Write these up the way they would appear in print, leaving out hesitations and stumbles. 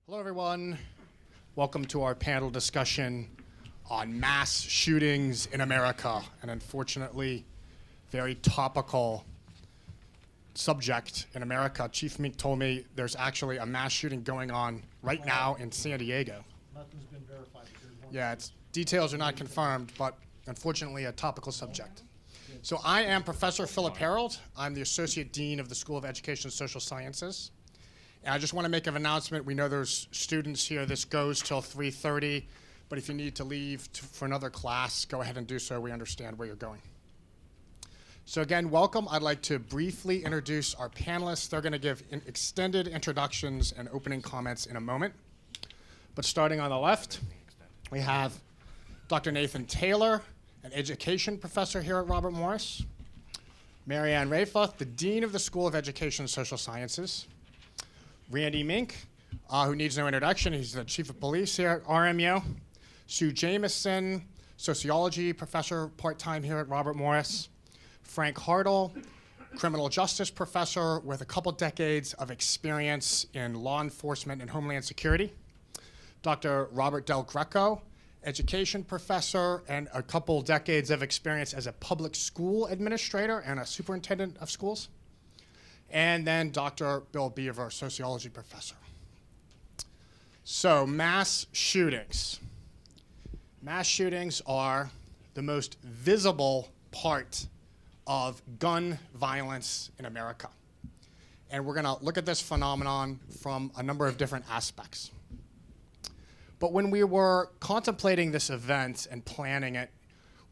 Hello, everyone. Welcome to our panel discussion on mass shootings in America, an unfortunately very topical subject in America. Chief Mink told me there's actually a mass shooting going on right now in San Diego. Nothing's been verified. Yeah, details are not confirmed, but unfortunately a topical subject. So I am Professor Philip Hartle. I'm the Associate Dean of the School of Education and Social Sciences. And I just want to make an announcement. We know there's students here. This goes till 3:30, but if you need to leave for another class, go ahead and do so. We understand where you're going. So again, welcome. I'd like to briefly introduce our panelists. They're going to give extended introductions and opening comments in a moment. But starting on the left, we have Dr. Nathan Taylor, an education professor here at Robert Morris. Marianne Rafoth, the Dean of the School of Education and Social Sciences. Randy Mink, who needs no introduction. He's the Chief of Police here at RMU. Sue Jamison, Sociology professor part-time here at Robert Morris. Frank Hartle, Criminal Justice professor with a couple decades of experience in law enforcement and Homeland Security. Dr. Robert Del Greco, Education professor and a couple decades of experience as a public school administrator and a superintendent of schools. And then Dr. Bill Beaver, Sociology professor. So mass shootings. Mass shootings are the most visible part of gun violence in America. And we're gonna look at this phenomenon from a number of different aspects. But when we were contemplating this event and planning it,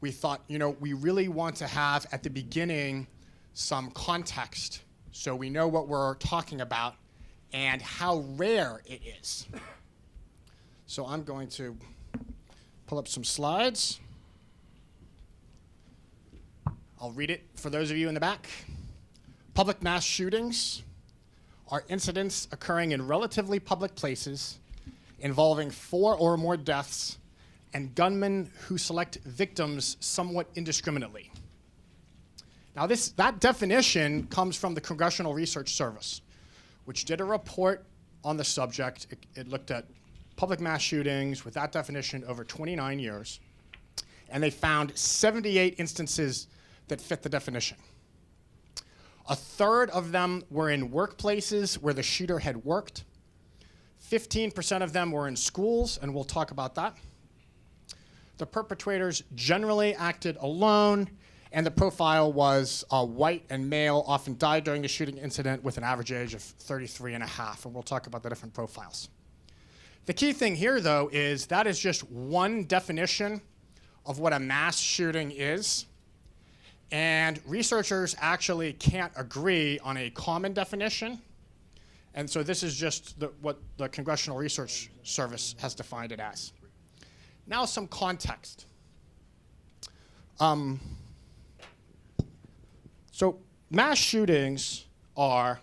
we thought, we really want to have at the beginning some context so we know what we're talking about and how rare it is. So I'm going to pull up some slides. I'll read it for those of you in the back. Public mass shootings are incidents occurring in relatively public places involving 4 or more deaths and gunmen who select victims somewhat indiscriminately. Now that definition comes from the Congressional Research Service, which did a report on the subject. It looked at public mass shootings with that definition over 29 years, and they found 78 instances that fit the definition. A third of them were in workplaces where the shooter had worked. 15% of them were in schools, and we'll talk about that. The perpetrators generally acted alone, and the profile was white and male, often died during the shooting incident with an average age of 33 and a half, and we'll talk about the different profiles. The key thing here, though, is that is just one definition of what a mass shooting is, and researchers actually can't agree on a common definition. And so this is just what the Congressional Research Service has defined it as. Now some context. So mass shootings are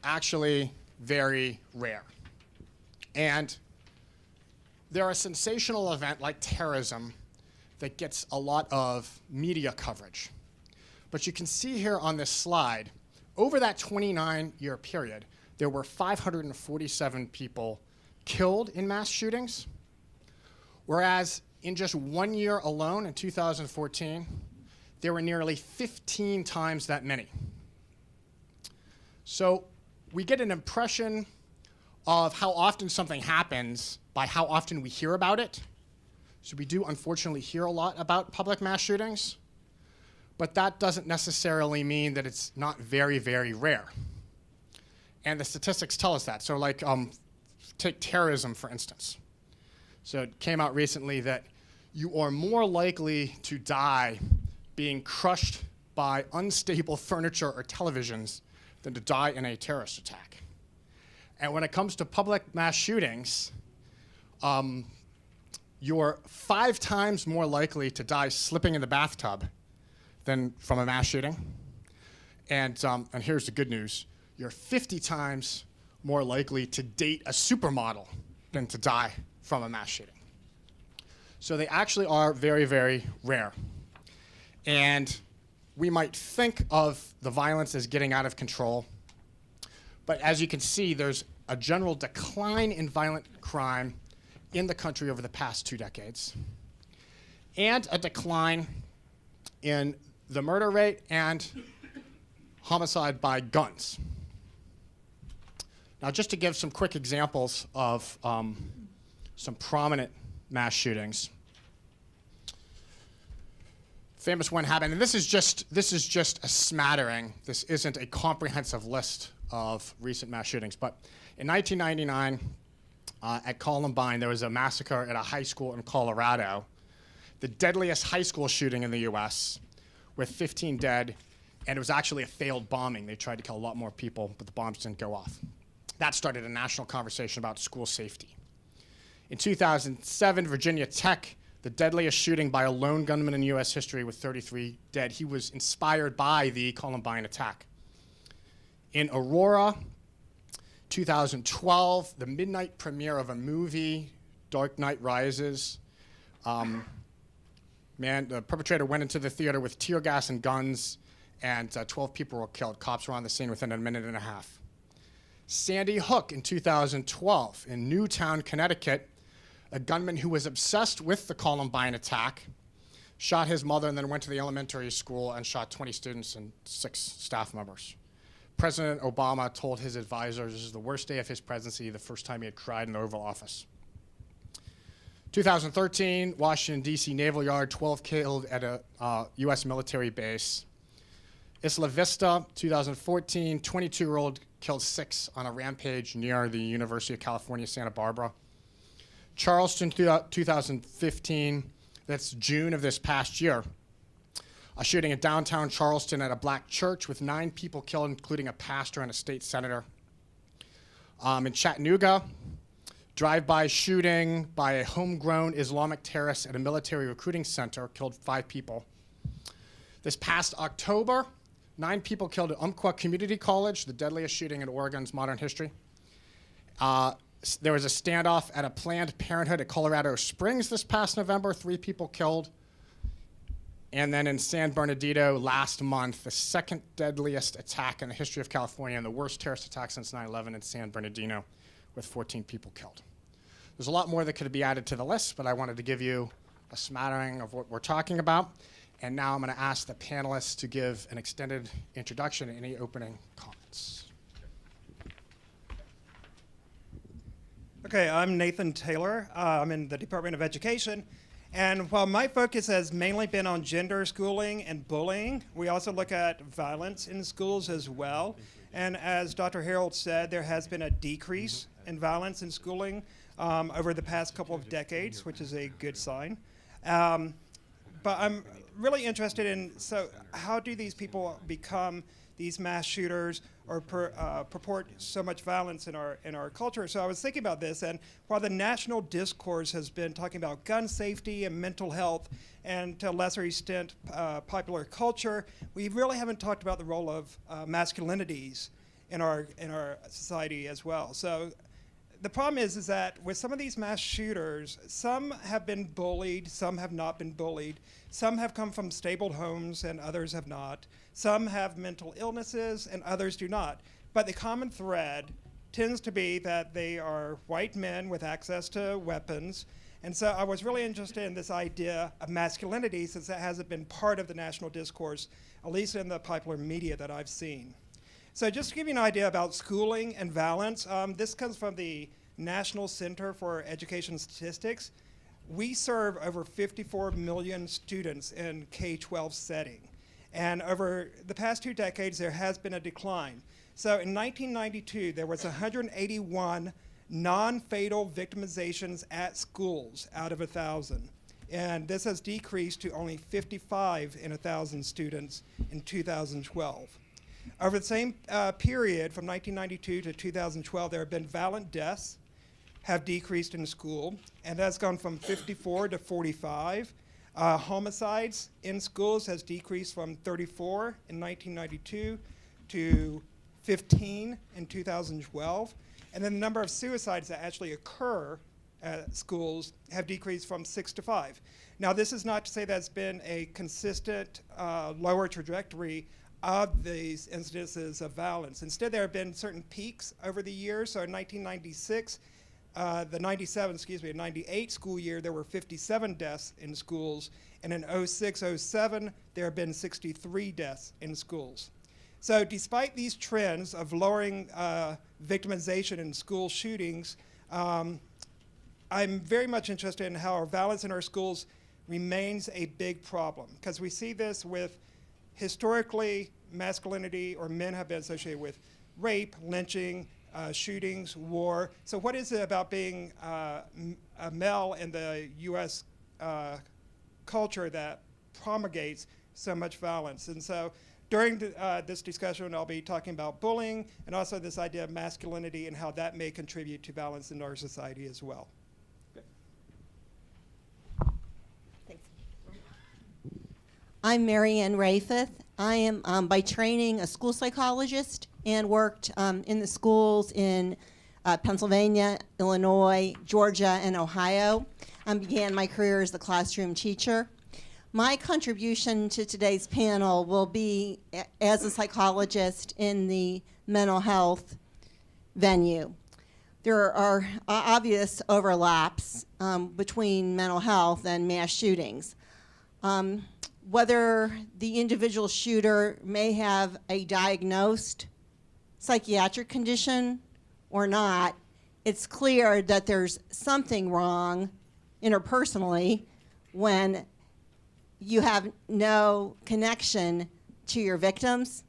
actually very rare. And they're a sensational event like terrorism that gets a lot of media coverage. But you can see here on this slide, over that 29-year period, there were 547 people killed in mass shootings, whereas in just 1 year alone, in 2014, there were nearly 15 times that many. So we get an impression of how often something happens by how often we hear about it. So we do unfortunately hear a lot about public mass shootings, but that doesn't necessarily mean that it's not very, very rare. And the statistics tell us that. So like, take terrorism, for instance. So it came out recently that you are more likely to die being crushed by unstable furniture or televisions than to die in a terrorist attack. And when it comes to public mass shootings, you're 5 times more likely to die slipping in the bathtub than from a mass shooting. And here's the good news. You're 50 times more likely to date a supermodel than to die from a mass shooting. So they actually are very, very rare. And we might think of the violence as getting out of control, but as you can see, there's a general decline in violent crime in the country over the past 2 decades, and a decline in the murder rate and homicide by guns. Now, just to give some quick examples of some prominent mass shootings. Famous one happened, and this is just a smattering. This isn't a comprehensive list of recent mass shootings, but in 1999, at Columbine, there was a massacre at a high school in Colorado, the deadliest high school shooting in the U.S., with 15 dead, and it was actually a failed bombing. They tried to kill a lot more people, but the bombs didn't go off. That started a national conversation about school safety. In 2007, Virginia Tech, the deadliest shooting by a lone gunman in U.S. history with 33 dead. He was inspired by the Columbine attack. In Aurora, 2012, the midnight premiere of a movie, Dark Knight Rises. The perpetrator went into the theater with tear gas and guns, and 12 people were killed. Cops were on the scene within a minute and a half. Sandy Hook in 2012, in Newtown, Connecticut, a gunman who was obsessed with the Columbine attack shot his mother and then went to the elementary school and shot 20 students and 6 staff members. President Obama told his advisors this is the worst day of his presidency, the first time he had cried in the Oval Office. 2013, Washington, D.C. Naval Yard, 12 killed at a U.S. military base. Isla Vista, 2014, 22-year-old killed 6 on a rampage near the University of California, Santa Barbara. Charleston, 2015, that's June of this past year. A shooting in downtown Charleston at a black church with 9 people killed, including a pastor and a state senator. In Chattanooga, drive-by shooting by a homegrown Islamic terrorist at a military recruiting center killed 5 people. This past October, 9 people killed at Umpqua Community College, the deadliest shooting in Oregon's modern history. There was a standoff at a Planned Parenthood at Colorado Springs this past November, 3 people killed. And then in San Bernardino last month, the second deadliest attack in the history of California and the worst terrorist attack since 9/11 in San Bernardino, with 14 people killed. There's a lot more that could be added to the list, but I wanted to give you a smattering of what we're talking about. And now I'm going to ask the panelists to give an extended introduction and any opening comments. Okay, I'm Nathan Taylor. I'm in the Department of Education. And while my focus has mainly been on gender schooling and bullying, we also look at violence in schools as well. And as Dr. Hartle said, there has been a decrease in violence in schooling over the past couple of decades, which is a good sign. But I'm really interested in, so how do these people become these mass shooters or purport so much violence in our culture? So I was thinking about this, and while the national discourse has been talking about gun safety and mental health, and to a lesser extent popular culture, we really haven't talked about the role of masculinities in our society as well. So the problem is that with some of these mass shooters, some have been bullied, some have not been bullied. Some have come from stable homes and others have not. Some have mental illnesses and others do not. But the common thread tends to be that they are white men with access to weapons. And so I was really interested in this idea of masculinity, since that hasn't been part of the national discourse, at least in the popular media that I've seen. So just to give you an idea about schooling and violence, this comes from the National Center for Education Statistics. We serve over 54 million students in K-12 setting. And over the past 2 decades, there has been a decline. So in 1992, there was 181 non-fatal victimizations at schools out of 1,000. And this has decreased to only 55 in 1,000 students in 2012. Over the same period, from 1992 to 2012, there have been violent deaths have decreased in school, and that's gone from 54 to 45. Homicides in schools has decreased from 34 in 1992 to 15 in 2012. And then the number of suicides that actually occur at schools have decreased from 6 to 5. Now, this is not to say that's been a consistent lower trajectory of these incidences of violence. Instead, there have been certain peaks over the years. So in 1996, the 98 school year, there were 57 deaths in schools. And in 06-07, there have been 63 deaths in schools. So despite these trends of lowering victimization in school shootings, I'm very much interested in how our violence in our schools remains a big problem, because we see this with historically masculinity, or men have been associated with rape, lynching, shootings, war. So what is it about being a male in the U.S. Culture that promulgates so much violence? And so during this discussion, I'll be talking about bullying and also this idea of masculinity and how that may contribute to violence in our society as well. I'm Marianne Rafoth. I am by training a school psychologist and worked in the schools in Pennsylvania, Illinois, Georgia, and Ohio. I began my career as a classroom teacher. My contribution to today's panel will be as a psychologist in the mental health venue. There are obvious overlaps between mental health and mass shootings. Whether the individual shooter may have a diagnosed psychiatric condition or not, it's clear that there's something wrong interpersonally when you have no connection to your victims.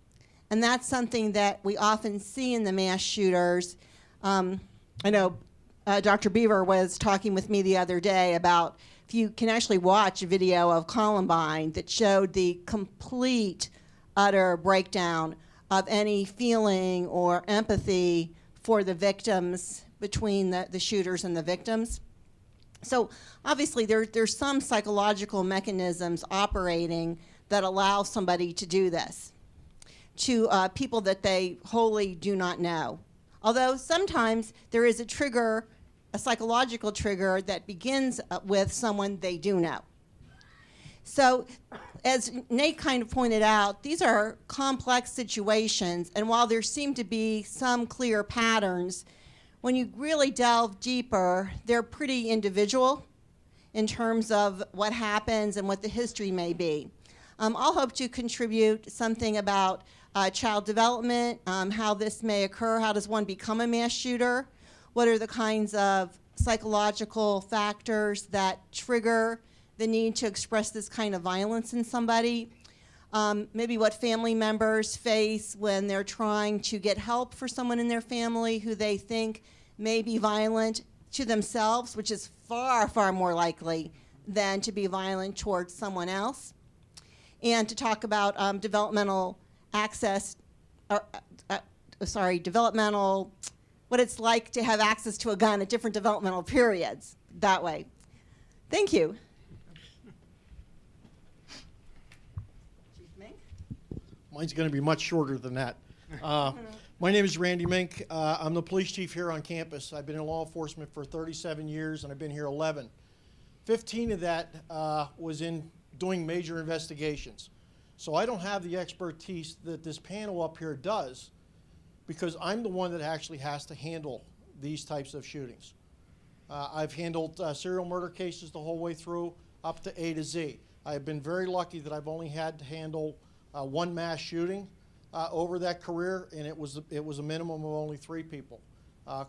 And that's something that we often see in the mass shooters. I know Dr. Beaver was talking with me the other day about, if you can actually watch a video of Columbine that showed the complete, utter breakdown of any feeling or empathy for the victims between the shooters and the victims. So obviously there's some psychological mechanisms operating that allow somebody to do this to people that they wholly do not know. Although sometimes there is a trigger, a psychological trigger that begins with someone they do know. So as Nate kind of pointed out, these are complex situations, and while there seem to be some clear patterns, when you really delve deeper, they're pretty individual in terms of what happens and what the history may be. I'll hope to contribute something about child development, how this may occur, how does one become a mass shooter, what are the kinds of psychological factors that trigger the need to express this kind of violence in somebody, maybe what family members face when they're trying to get help for someone in their family who they think may be violent to themselves, which is far, far more likely than to be violent towards someone else, and to talk about developmental access, developmental, what it's like to have access to a gun at different developmental periods that way. Thank you. Chief Mink? Mine's going to be much shorter than that. My name is Randy Mink. I'm the police chief here on campus. I've been in law enforcement for 37 years, and I've been here 11. 15 of that was in doing major investigations. So I don't have the expertise that this panel up here does, because I'm the one that actually has to handle these types of shootings. I've handled serial murder cases the whole way through up to A to Z. I've been very lucky that I've only had to handle one mass shooting over that career, and it was a minimum of only 3 people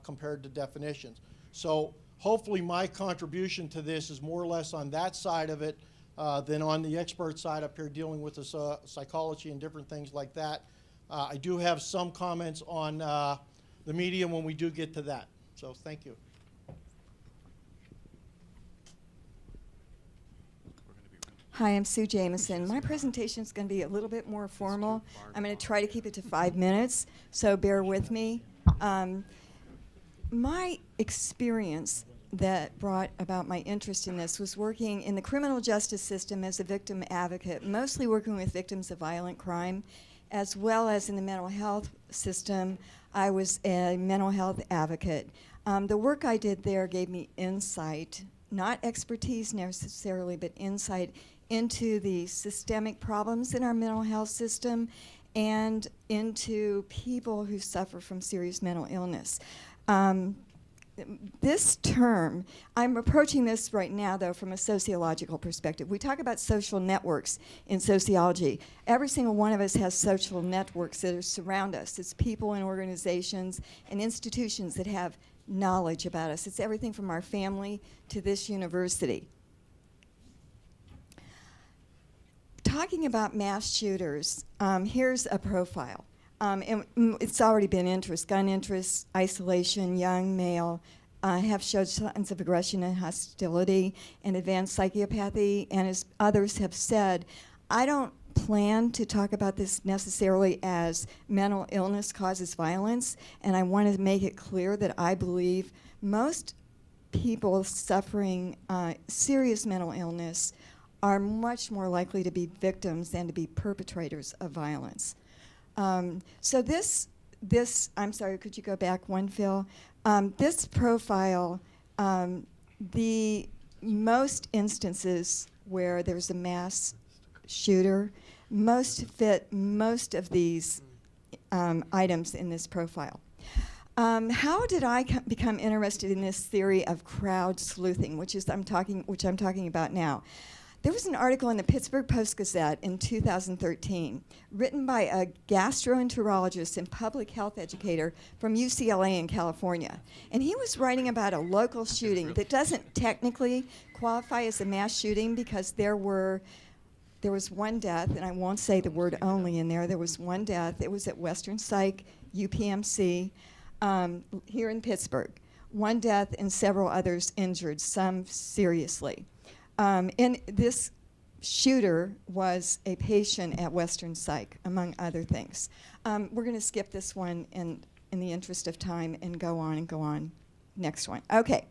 compared to definitions. So hopefully my contribution to this is more or less on that side of it than on the expert side up here dealing with the psychology and different things like that. I do have some comments on the media when we do get to that. So thank you. Hi, I'm Sue Jamison. My presentation is going to be a little bit more formal. I'm going to try to keep it to 5 minutes, so bear with me. My experience that brought about my interest in this was working in the criminal justice system as a victim advocate, mostly working with victims of violent crime, as well as in the mental health system. I was a mental health advocate. The work I did there gave me insight, not expertise necessarily, but insight into the systemic problems in our mental health system and into people who suffer from serious mental illness. This term, I'm approaching this right now, though, from a sociological perspective. We talk about social networks in sociology. Every single one of us has social networks that surround us. It's people and organizations and institutions that have knowledge about us. It's everything from our family to this university. Talking about mass shooters, here's a profile. And it's already been gun interest, isolation, young male, have showed signs of aggression and hostility and advanced psychopathy. And as others have said, I don't plan to talk about this necessarily as mental illness causes violence. And I want to make it clear that I believe most people suffering serious mental illness are much more likely to be victims than to be perpetrators of violence. So this, I'm sorry, could you go back one, Phil? This profile, the most instances where there's a mass shooter, most fit most of these items in this profile. How did I become interested in this theory of crowd sleuthing, which I'm talking about now? There was an article in the Pittsburgh Post-Gazette in 2013 written by a gastroenterologist and public health educator from UCLA in California. And he was writing about a local shooting that doesn't technically qualify as a mass shooting because there was one death, and I won't say the word only in there. There was one death. It was at Western Psych, UPMC, here in Pittsburgh. One death and several others injured, some seriously. And this shooter was a patient at Western Psych, among other things. We're going to skip this one in the interest of time and go on. Next one. Okay.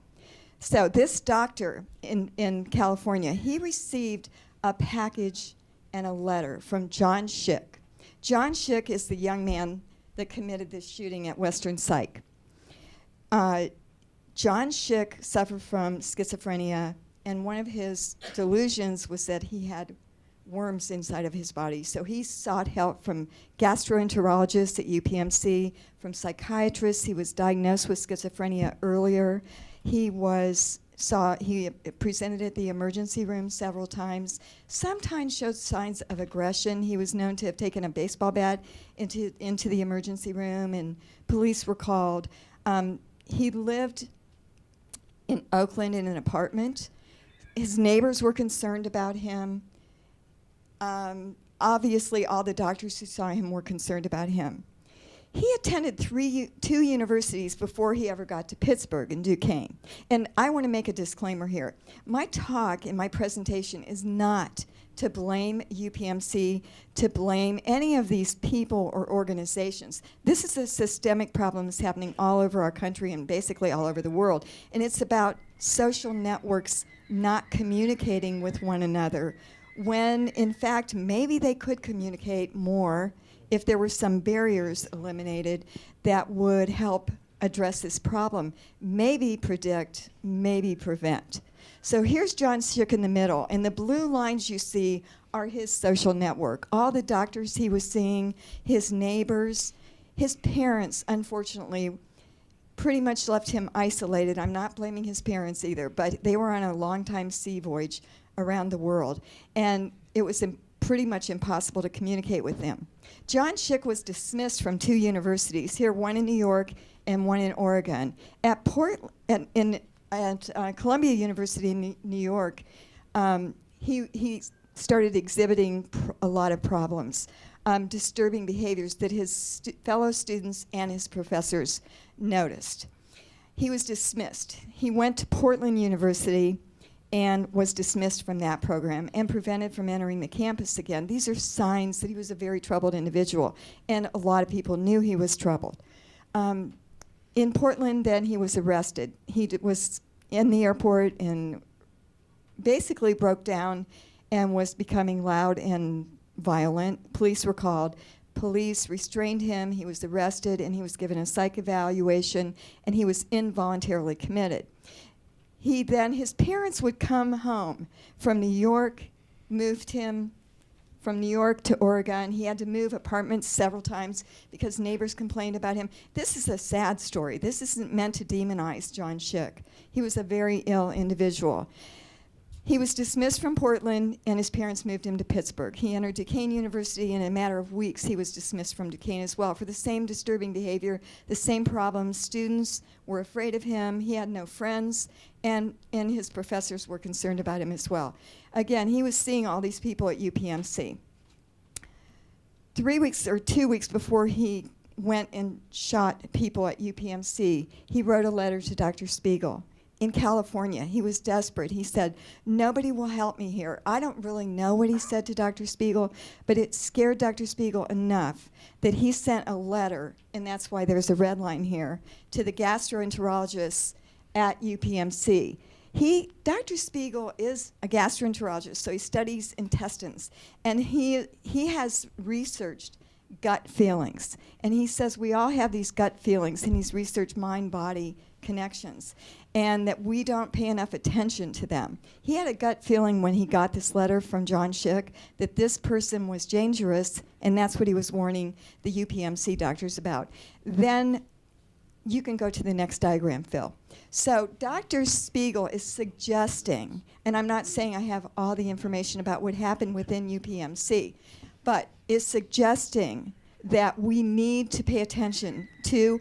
So this doctor in California, he received a package and a letter from John Schick. John Schick is the young man that committed this shooting at Western Psych. John Schick suffered from schizophrenia, and one of his delusions was that he had worms inside of his body. So he sought help from gastroenterologists at UPMC, from psychiatrists. He was diagnosed with schizophrenia earlier. He presented at the emergency room several times, sometimes showed signs of aggression. He was known to have taken a baseball bat into the emergency room, and police were called. He lived in Oakland in an apartment. His neighbors were concerned about him. Obviously, all the doctors who saw him were concerned about him. He attended two universities before he ever got to Pittsburgh and Duquesne. And I want to make a disclaimer here. My talk and my presentation is not to blame UPMC, to blame any of these people or organizations. This is a systemic problem that's happening all over our country and basically all over the world. And it's about social networks not communicating with one another when, in fact, maybe they could communicate more if there were some barriers eliminated that would help address this problem, maybe predict, maybe prevent. So here's John Schick in the middle, and the blue lines you see are his social network. All the doctors he was seeing, his neighbors, his parents, unfortunately, pretty much left him isolated. I'm not blaming his parents either, but they were on a long-time sea voyage around the world, and it was pretty much impossible to communicate with them. John Schick was dismissed from two universities, here one in New York and one in Oregon. At Columbia University in New York, he started exhibiting a lot of problems, disturbing behaviors that his fellow students and his professors noticed. He was dismissed. He went to Portland University and was dismissed from that program and prevented from entering the campus again. These are signs that he was a very troubled individual, and a lot of people knew he was troubled. In Portland, then, he was arrested. He was in the airport and basically broke down and was becoming loud and violent. Police were called. Police restrained him. He was arrested, and he was given a psych evaluation, and he was involuntarily committed. His parents would come home from New York, moved him from New York to Oregon. He had to move apartments several times because neighbors complained about him. This is a sad story. This isn't meant to demonize John Schick. He was a very ill individual. He was dismissed from Portland, and his parents moved him to Pittsburgh. He entered Duquesne University, and in a matter of weeks, he was dismissed from Duquesne as well for the same disturbing behavior, the same problems. Students were afraid of him. He had no friends, and his professors were concerned about him as well. Again, he was seeing all these people at UPMC. 3 weeks or 2 weeks before he went and shot people at UPMC, he wrote a letter to Dr. Spiegel. In California, he was desperate. He said, "Nobody will help me here." I don't really know what he said to Dr. Spiegel, but it scared Dr. Spiegel enough that he sent a letter, and that's why there's a red line here, to the gastroenterologists at UPMC. Dr. Spiegel is a gastroenterologist, so he studies intestines, and he has researched gut feelings. And he says we all have these gut feelings, and he's researched mind-body connections, and that we don't pay enough attention to them. He had a gut feeling when he got this letter from John Schick that this person was dangerous, and that's what he was warning the UPMC doctors about. Then you can go to the next diagram, Phil. So Dr. Spiegel is suggesting, and I'm not saying I have all the information about what happened within UPMC, but is suggesting that we need to pay attention to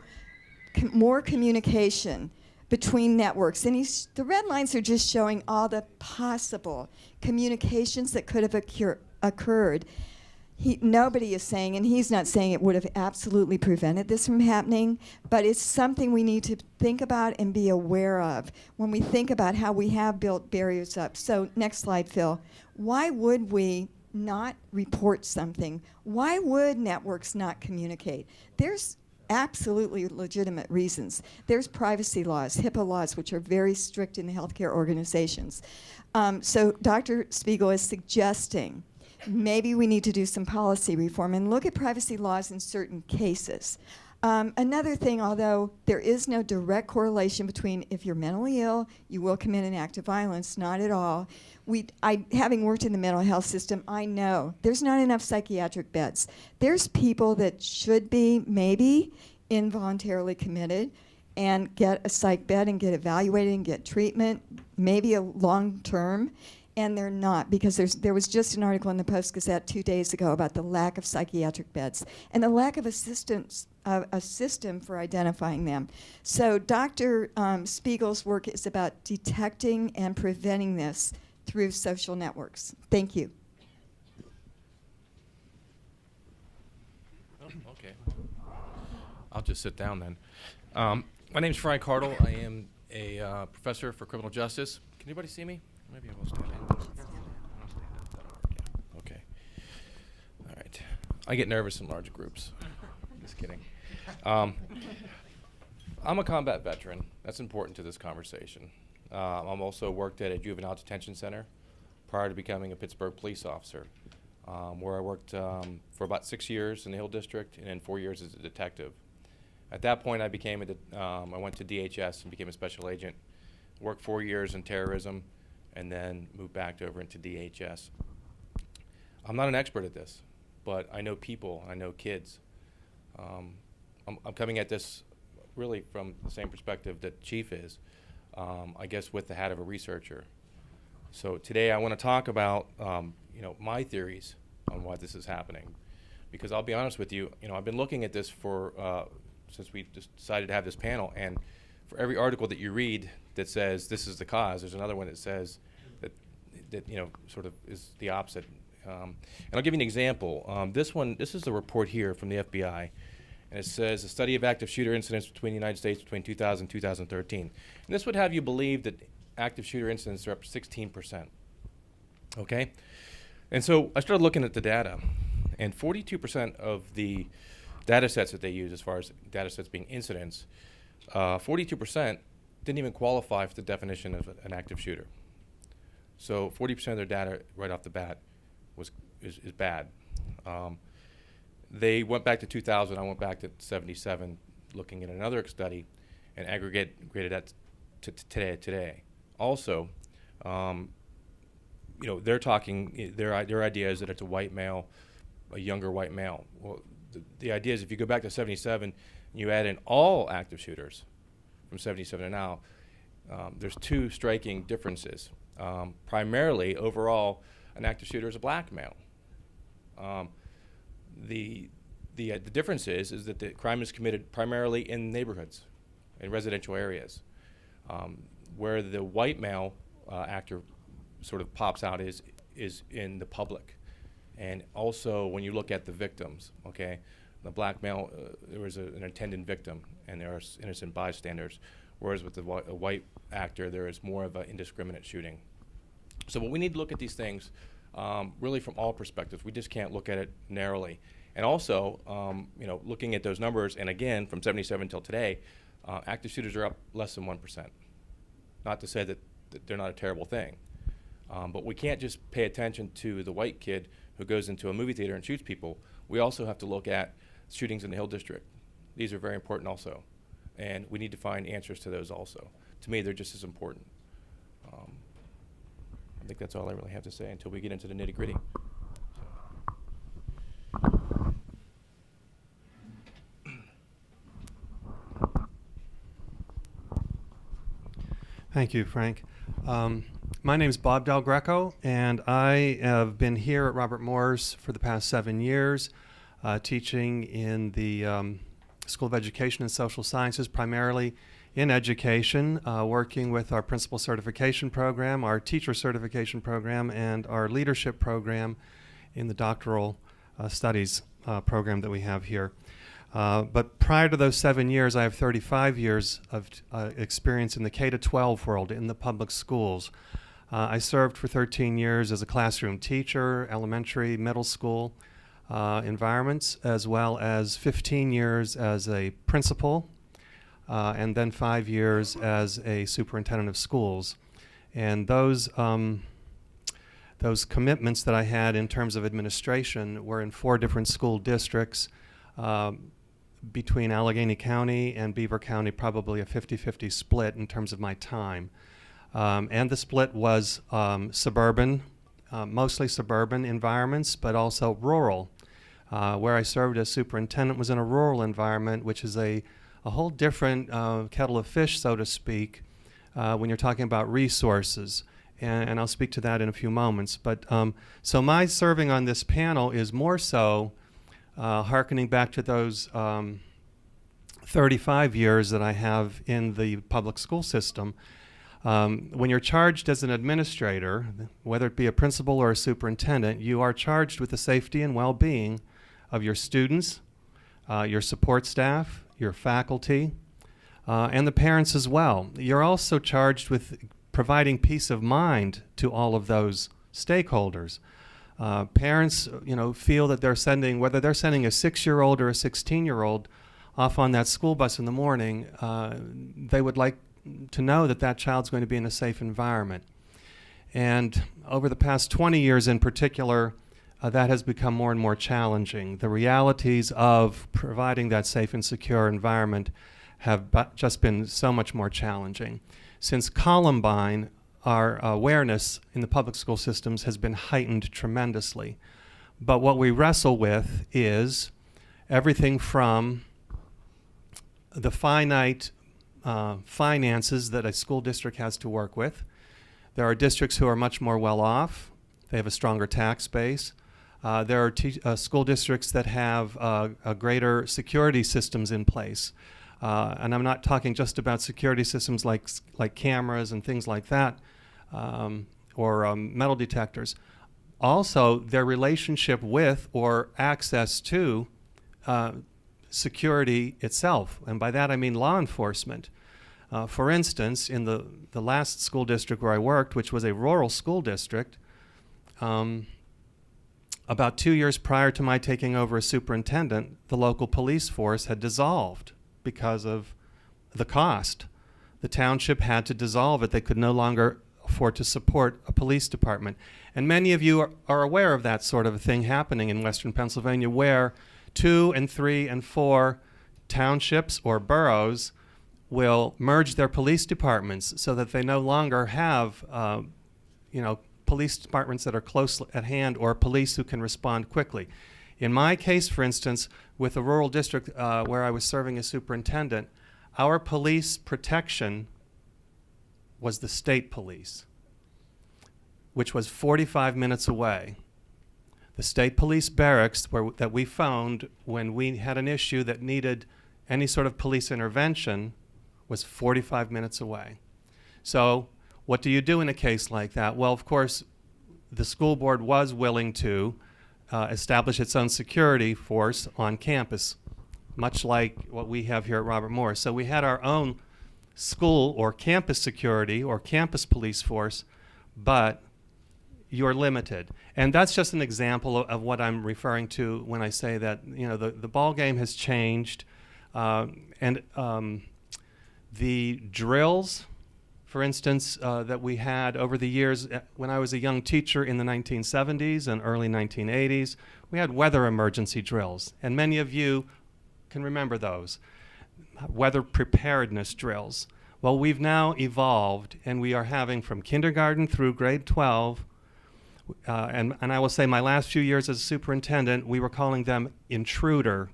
more communication between networks. And the red lines are just showing all the possible communications that could have occurred. Nobody is saying, and he's not saying it would have absolutely prevented this from happening, but it's something we need to think about and be aware of when we think about how we have built barriers up. So next slide, Phil. Why would we not report something? Why would networks not communicate? There's absolutely legitimate reasons. There's privacy laws, HIPAA laws, which are very strict in the healthcare organizations. So Dr. Spiegel is suggesting maybe we need to do some policy reform and look at privacy laws in certain cases. Another thing, although there is no direct correlation between if you're mentally ill, you will commit an act of violence, not at all. Having worked in the mental health system, I know there's not enough psychiatric beds. There's people that should be maybe involuntarily committed and get a psych bed and get evaluated and get treatment, maybe a long term, and they're not, because there was just an article in the Post-Gazette 2 days ago about the lack of psychiatric beds and the lack of a system for identifying them. So Dr. Spiegel's work is about detecting and preventing this through social networks. Thank you. Oh, okay. I'll just sit down then. My name is Frank Hartle. I am a professor for criminal justice. Can anybody see me? Maybe I will stand in. Yeah, okay. All right. I get nervous in large groups. Just kidding. I'm a combat veteran. That's important to this conversation. I'm also worked at a juvenile detention center prior to becoming a Pittsburgh police officer, where I worked for about 6 years in the Hill District and then 4 years as a detective. At that point, I went to DHS and became a special agent. Worked 4 years in terrorism, and then moved back over into DHS. I'm not an expert at this, but I know people, I know kids. I'm coming at this really from the same perspective that Chief is, I guess with the hat of a researcher. So today I want to talk about my theories on why this is happening, because I'll be honest with you, I've been looking at this for since we just decided to have this panel, and for every article that you read that says this is the cause, there's another one that says that sort of is the opposite. And I'll give you an example. This is the report here from the FBI, and it says a study of active shooter incidents between the United States between 2000 and 2013. And this would have you believe that active shooter incidents are up 16%. Okay? And so I started looking at the data, and 42% of the data sets that they use, as far as data sets being incidents, 42% didn't even qualify for the definition of an active shooter. So 40% of their data right off the bat is bad. They went back to 2000. I went back to 77, looking at another study, and graded that to today. Also, they're talking, their idea is that it's a white male, a younger white male. Well, the idea is if you go back to 77, and you add in all active shooters from 77 to now, there's two striking differences. Primarily, overall, an active shooter is a black male. The difference is that the crime is committed primarily in neighborhoods, in residential areas, where the white male actor sort of pops out is in the public. And also when you look at the victims, okay, the black male, there was an intended victim and there are innocent bystanders, whereas with the white actor, there is more of an indiscriminate shooting. So we need to look at these things really from all perspectives. We just can't look at it narrowly. And also, looking at those numbers, and again, from 77 till today, active shooters are up less than 1%. Not to say that they're not a terrible thing, but we can't just pay attention to the white kid who goes into a movie theater and shoots people. We also have to look at shootings in the Hill District. These are very important also, and we need to find answers to those also. To me, they're just as important. I think that's all I really have to say until we get into the nitty-gritty. Thank you, Frank. My name is Bob Del Greco, and I have been here at Robert Morris for the past 7 years, teaching in the School of Education and Social Sciences, primarily in education, working with our principal certification program, our teacher certification program, and our leadership program in the doctoral studies program that we have here. But prior to those 7 years, I have 35 years of experience in the K-12 world, in the public schools. I served for 13 years as a classroom teacher, elementary, middle school environments, as well as 15 years as a principal, and then 5 years as a superintendent of schools. And those commitments that I had in terms of administration were in 4 different school districts, between Allegheny County and Beaver County, probably a 50-50 split in terms of my time. And the split was suburban, mostly suburban environments, but also rural. Where I served as superintendent was in a rural environment, which is a whole different kettle of fish, so to speak, when you're talking about resources. And I'll speak to that in a few moments. But so my serving on this panel is more so hearkening back to those 35 years that I have in the public school system. When you're charged as an administrator, whether it be a principal or a superintendent, you are charged with the safety and well-being of your students, your support staff, your faculty, and the parents as well. You're also charged with providing peace of mind to all of those stakeholders. Parents, feel that they're sending, whether they're sending a 6-year-old or a 16-year-old off on that school bus in the morning, they would like to know that that child's going to be in a safe environment. And over the past 20 years in particular, that has become more and more challenging. The realities of providing that safe and secure environment have just been so much more challenging. Since Columbine, our awareness in the public school systems has been heightened tremendously. But what we wrestle with is everything from the finite finances that a school district has to work with. There are districts who are much more well off. They have a stronger tax base. There are school districts that have a greater security systems in place. And I'm not talking just about security systems like cameras and things like that, or metal detectors. Also, their relationship with or access to security itself. And by that I mean law enforcement. For instance, in the last school district where I worked, which was a rural school district, about 2 years prior to my taking over as superintendent, the local police force had dissolved because of the cost. The township had to dissolve it. They could no longer afford to support a police department. And many of you are aware of that sort of a thing happening in Western Pennsylvania, where 2 and 3 and 4 townships or boroughs will merge their police departments so that they no longer have, police departments that are close at hand or police who can respond quickly. In my case, for instance, with a rural district where I was serving as superintendent, our police protection was the state police, which was 45 minutes away. The state police barracks that we found when we had an issue that needed any sort of police intervention was 45 minutes away. So what do you do in a case like that? Well, of course, the school board was willing to establish its own security force on campus, much like what we have here at Robert Morris. So we had our own school or campus security or campus police force, but you're limited. And that's just an example of what I'm referring to when I say that, you know, the ball game has changed. The drills, for instance, that we had over the years, when I was a young teacher in the 1970s and early 1980s, we had weather emergency drills. And many of you can remember those, weather preparedness drills. Well, we've now evolved, and we are having from kindergarten through grade 12, and I will say my last few years as a superintendent, we were calling them intruder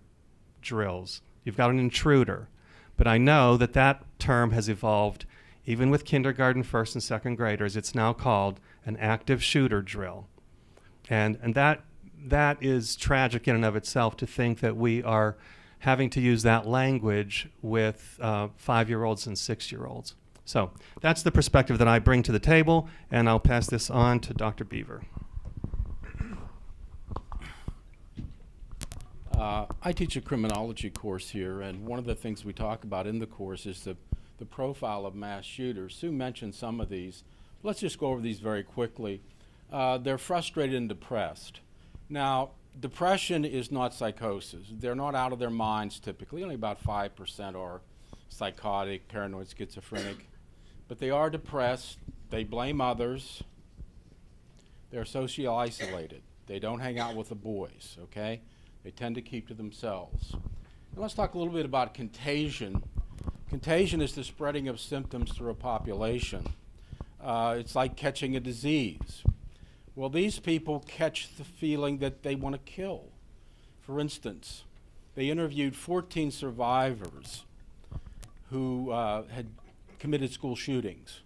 drills. You've got an intruder. But I know that that term has evolved even with kindergarten, first and second graders. It's now called an active shooter drill. And that is tragic in and of itself, to think that we are having to use that language with 5-year-olds and 6-year-olds. So that's the perspective that I bring to the table, and I'll pass this on to Dr. Beaver. I teach a criminology course here, and one of the things we talk about in the course is the profile of mass shooters. Sue mentioned some of these. Let's just go over these very quickly. They're frustrated and depressed. Now, depression is not psychosis. They're not out of their minds typically. Only about 5% are psychotic, paranoid, schizophrenic. But they are depressed. They blame others. They're socially isolated. They don't hang out with the boys, okay? They tend to keep to themselves. Now let's talk a little bit about contagion. Contagion is the spreading of symptoms through a population. It's like catching a disease. Well, these people catch the feeling that they want to kill. For instance, they interviewed 14 survivors who had committed school shootings.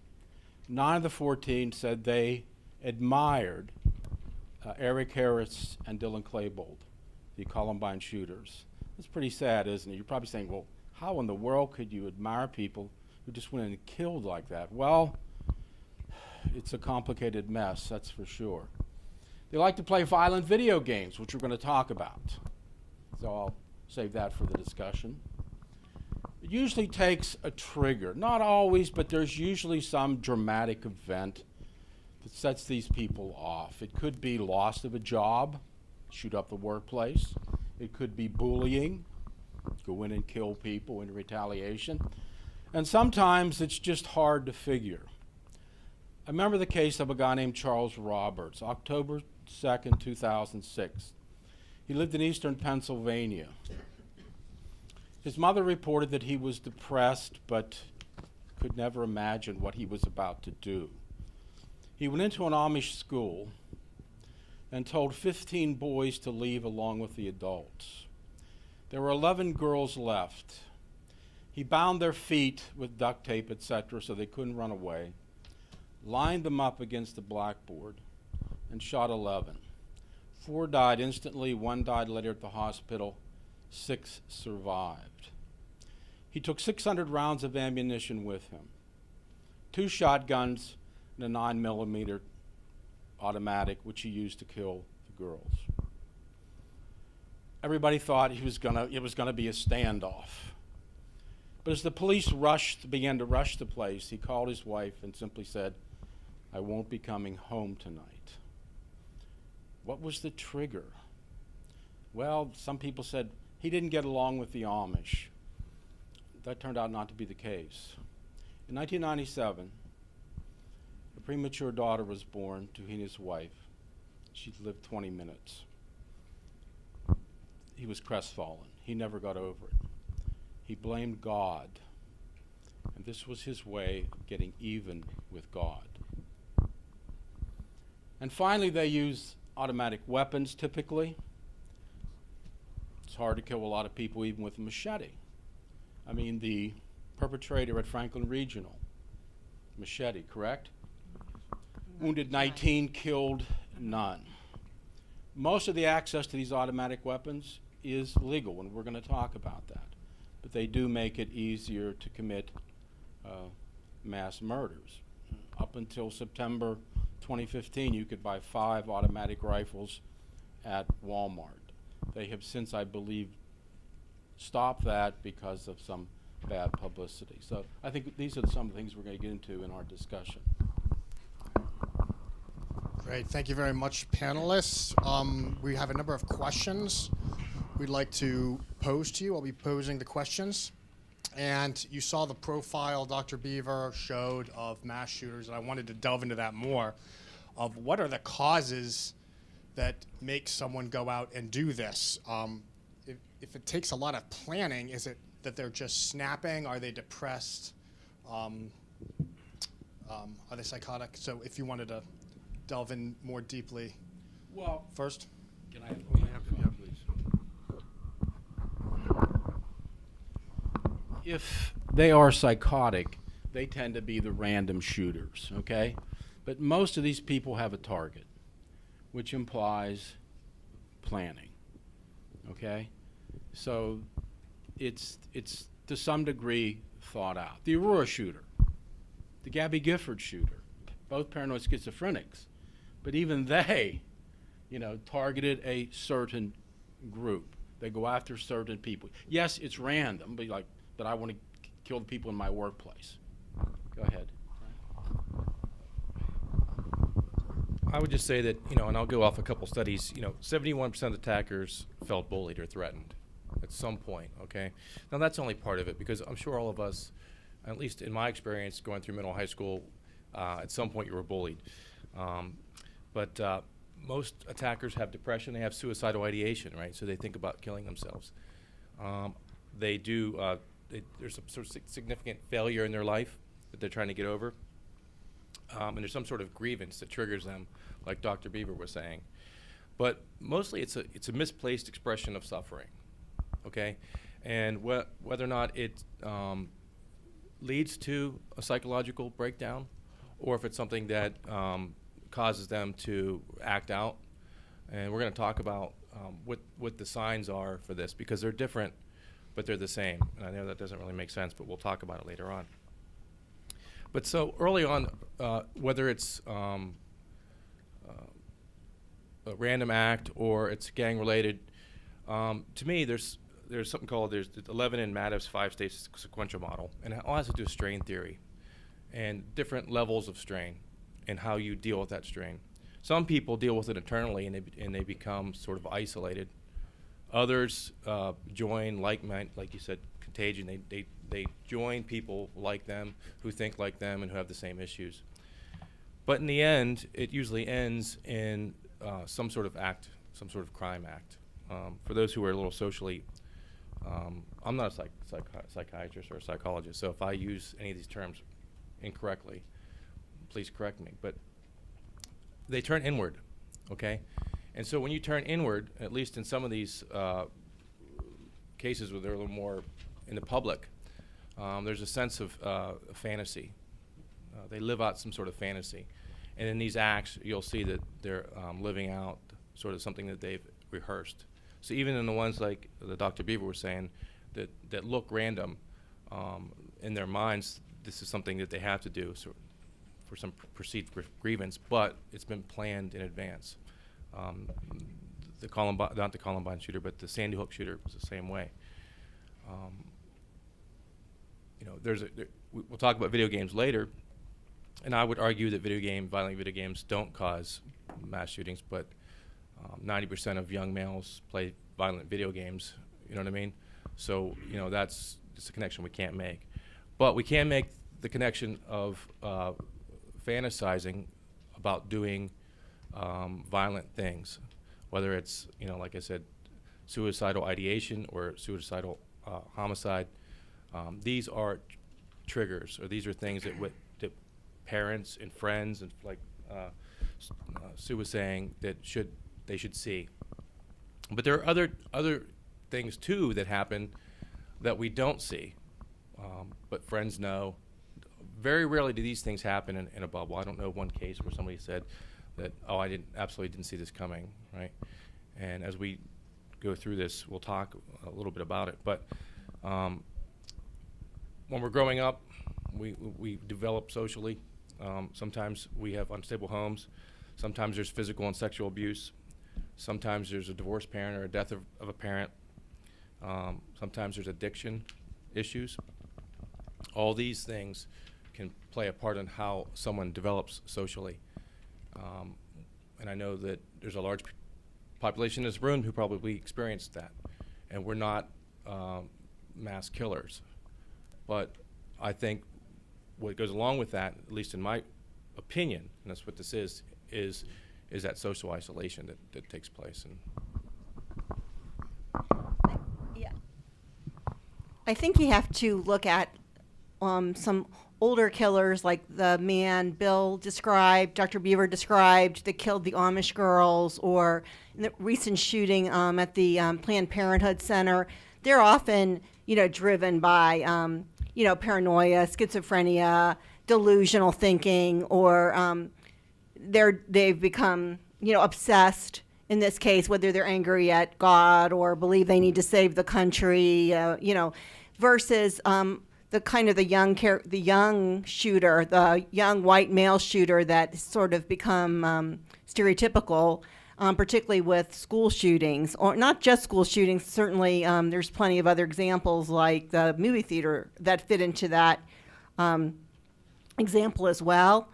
9 of the 14 said they admired Eric Harris and Dylan Klebold, the Columbine shooters. That's pretty sad, isn't it? You're probably saying, well, how in the world could you admire people who just went and killed like that? Well, it's a complicated mess, that's for sure. They like to play violent video games, which we're going to talk about. So I'll save that for the discussion. It usually takes a trigger. Not always, but there's usually some dramatic event that sets these people off. It could be loss of a job, shoot up the workplace. It could be bullying, go in and kill people in retaliation. And sometimes it's just hard to figure. I remember the case of a guy named Charles Roberts, October 2nd, 2006. He lived in eastern Pennsylvania. His mother reported that he was depressed, but could never imagine what he was about to do. He went into an Amish school and told 15 boys to leave along with the adults. There were 11 girls left. He bound their feet with duct tape, etc., so they couldn't run away, lined them up against the blackboard, and shot 11. 4 died instantly, 1 died later at the hospital, 6 survived. He took 600 rounds of ammunition with him, 2 shotguns and a 9mm automatic, which he used to kill the girls. Everybody thought it was gonna be a standoff. But as the police began to rush the place, he called his wife and simply said, "I won't be coming home tonight." What was the trigger? Well, some people said he didn't get along with the Amish. That turned out not to be the case. In 1997, a premature daughter was born to he and his wife. She lived 20 minutes. He was crestfallen. He never got over it. He blamed God, and this was his way of getting even with God. And finally, they use automatic weapons typically. It's hard to kill a lot of people even with a machete. I mean, the perpetrator at Franklin Regional, machete, correct? Wounded 19, killed none. Most of the access to these automatic weapons is legal, and we're going to talk about that. But they do make it easier to commit mass murders. Up until September 2015, you could buy 5 automatic rifles at Walmart. They have since, I believe, stopped that because of some bad publicity. So I think these are some of the things we're going to get into in our discussion. Great, thank you very much, panelists. We have a number of questions we'd like to pose to you. I'll be posing the questions. And you saw the profile Dr. Beaver showed of mass shooters, and I wanted to delve into that more, of what are the causes that make someone go out and do this. If it takes a lot of planning, is it that they're just snapping? Are they depressed? Are they psychotic? So if you wanted to delve in more deeply. Well, first. Can I have the please? If they are psychotic, they tend to be the random shooters, okay? But most of these people have a target, which implies planning, okay? So it's to some degree thought out. The Aurora shooter, the Gabby Gifford shooter, both paranoid schizophrenics, but even they, targeted a certain group. They go after certain people. Yes, it's random, but I want to kill the people in my workplace. Go ahead. I would just say that, and I'll go off a couple studies, 71% of attackers felt bullied or threatened at some point, okay? Now, that's only part of it, because I'm sure all of us, at least in my experience going through middle high school, at some point you were bullied. But most attackers have depression. They have suicidal ideation, right? So they think about killing themselves. They do, there's some sort of significant failure in their life that they're trying to get over. And there's some sort of grievance that triggers them, like Dr. Beaver was saying. But mostly it's a misplaced expression of suffering, okay? And whether or not it leads to a psychological breakdown, or if it's something that causes them to act out. And we're going to talk about what the signs are for this, because they're different, but they're the same. And I know that doesn't really make sense, but we'll talk about it later on. But so early on, whether it's a random act or it's gang related, to me there's something called, there's the Levin and Madoff's 5-stage sequential model, and it all has to do with strain theory and different levels of strain and how you deal with that strain. Some people deal with it internally and they become sort of isolated. Others join like you said, contagion. They join people like them, who think like them, and who have the same issues. But in the end, it usually ends in some sort of act, some sort of crime act. For those who are a little socially, I'm not a psychiatrist or a psychologist, so if I use any of these terms incorrectly, please correct me. But they turn inward, okay? And so when you turn inward, at least in some of these cases where they're a little more in the public, there's a sense of fantasy. They live out some sort of fantasy. And in these acts, you'll see that they're living out sort of something that they've rehearsed. So even in the ones like the Dr. Beaver was saying that look random, in their minds, this is something that they have to do for some perceived grievance, but it's been planned in advance. The Columbine, not the Columbine shooter, but the Sandy Hook shooter was the same way. We'll talk about video games later, and I would argue that violent video games don't cause mass shootings, but 90% of young males play violent video games, you know what I mean? So, that's just a connection we can't make. But we can make the connection of fantasizing about doing violent things, whether it's, like I said, suicidal ideation or suicidal homicide. These are triggers, or these are things that parents and friends and Sue was saying that they should see. But there are other things too that happen that we don't see, but friends know. Very rarely do these things happen in a bubble. I don't know one case where somebody said that, oh, I absolutely didn't see this coming, right? And as we go through this, we'll talk a little bit about it. But when we're growing up, we develop socially. Sometimes we have unstable homes. Sometimes there's physical and sexual abuse. Sometimes there's a divorced parent or a death of a parent. Sometimes there's addiction issues. All these things can play a part in how someone develops socially. And I know that there's a large population in this room who probably experienced that. And we're not mass killers. But I think what goes along with that, at least in my opinion, and that's what this is that social isolation that takes place. And Yeah. I think you have to look at some older killers like the man Bill described, Dr. Beaver described, that killed the Amish girls, or the recent shooting at the Planned Parenthood Center. They're often, driven by, paranoia, schizophrenia, delusional thinking, or they've become, obsessed. In this case, whether they're angry at God or believe they need to save the country, versus the young shooter, the young white male shooter that sort of become stereotypical, particularly with school shootings, or not just school shootings. Certainly, there's plenty of other examples like the movie theater that fit into that example as well.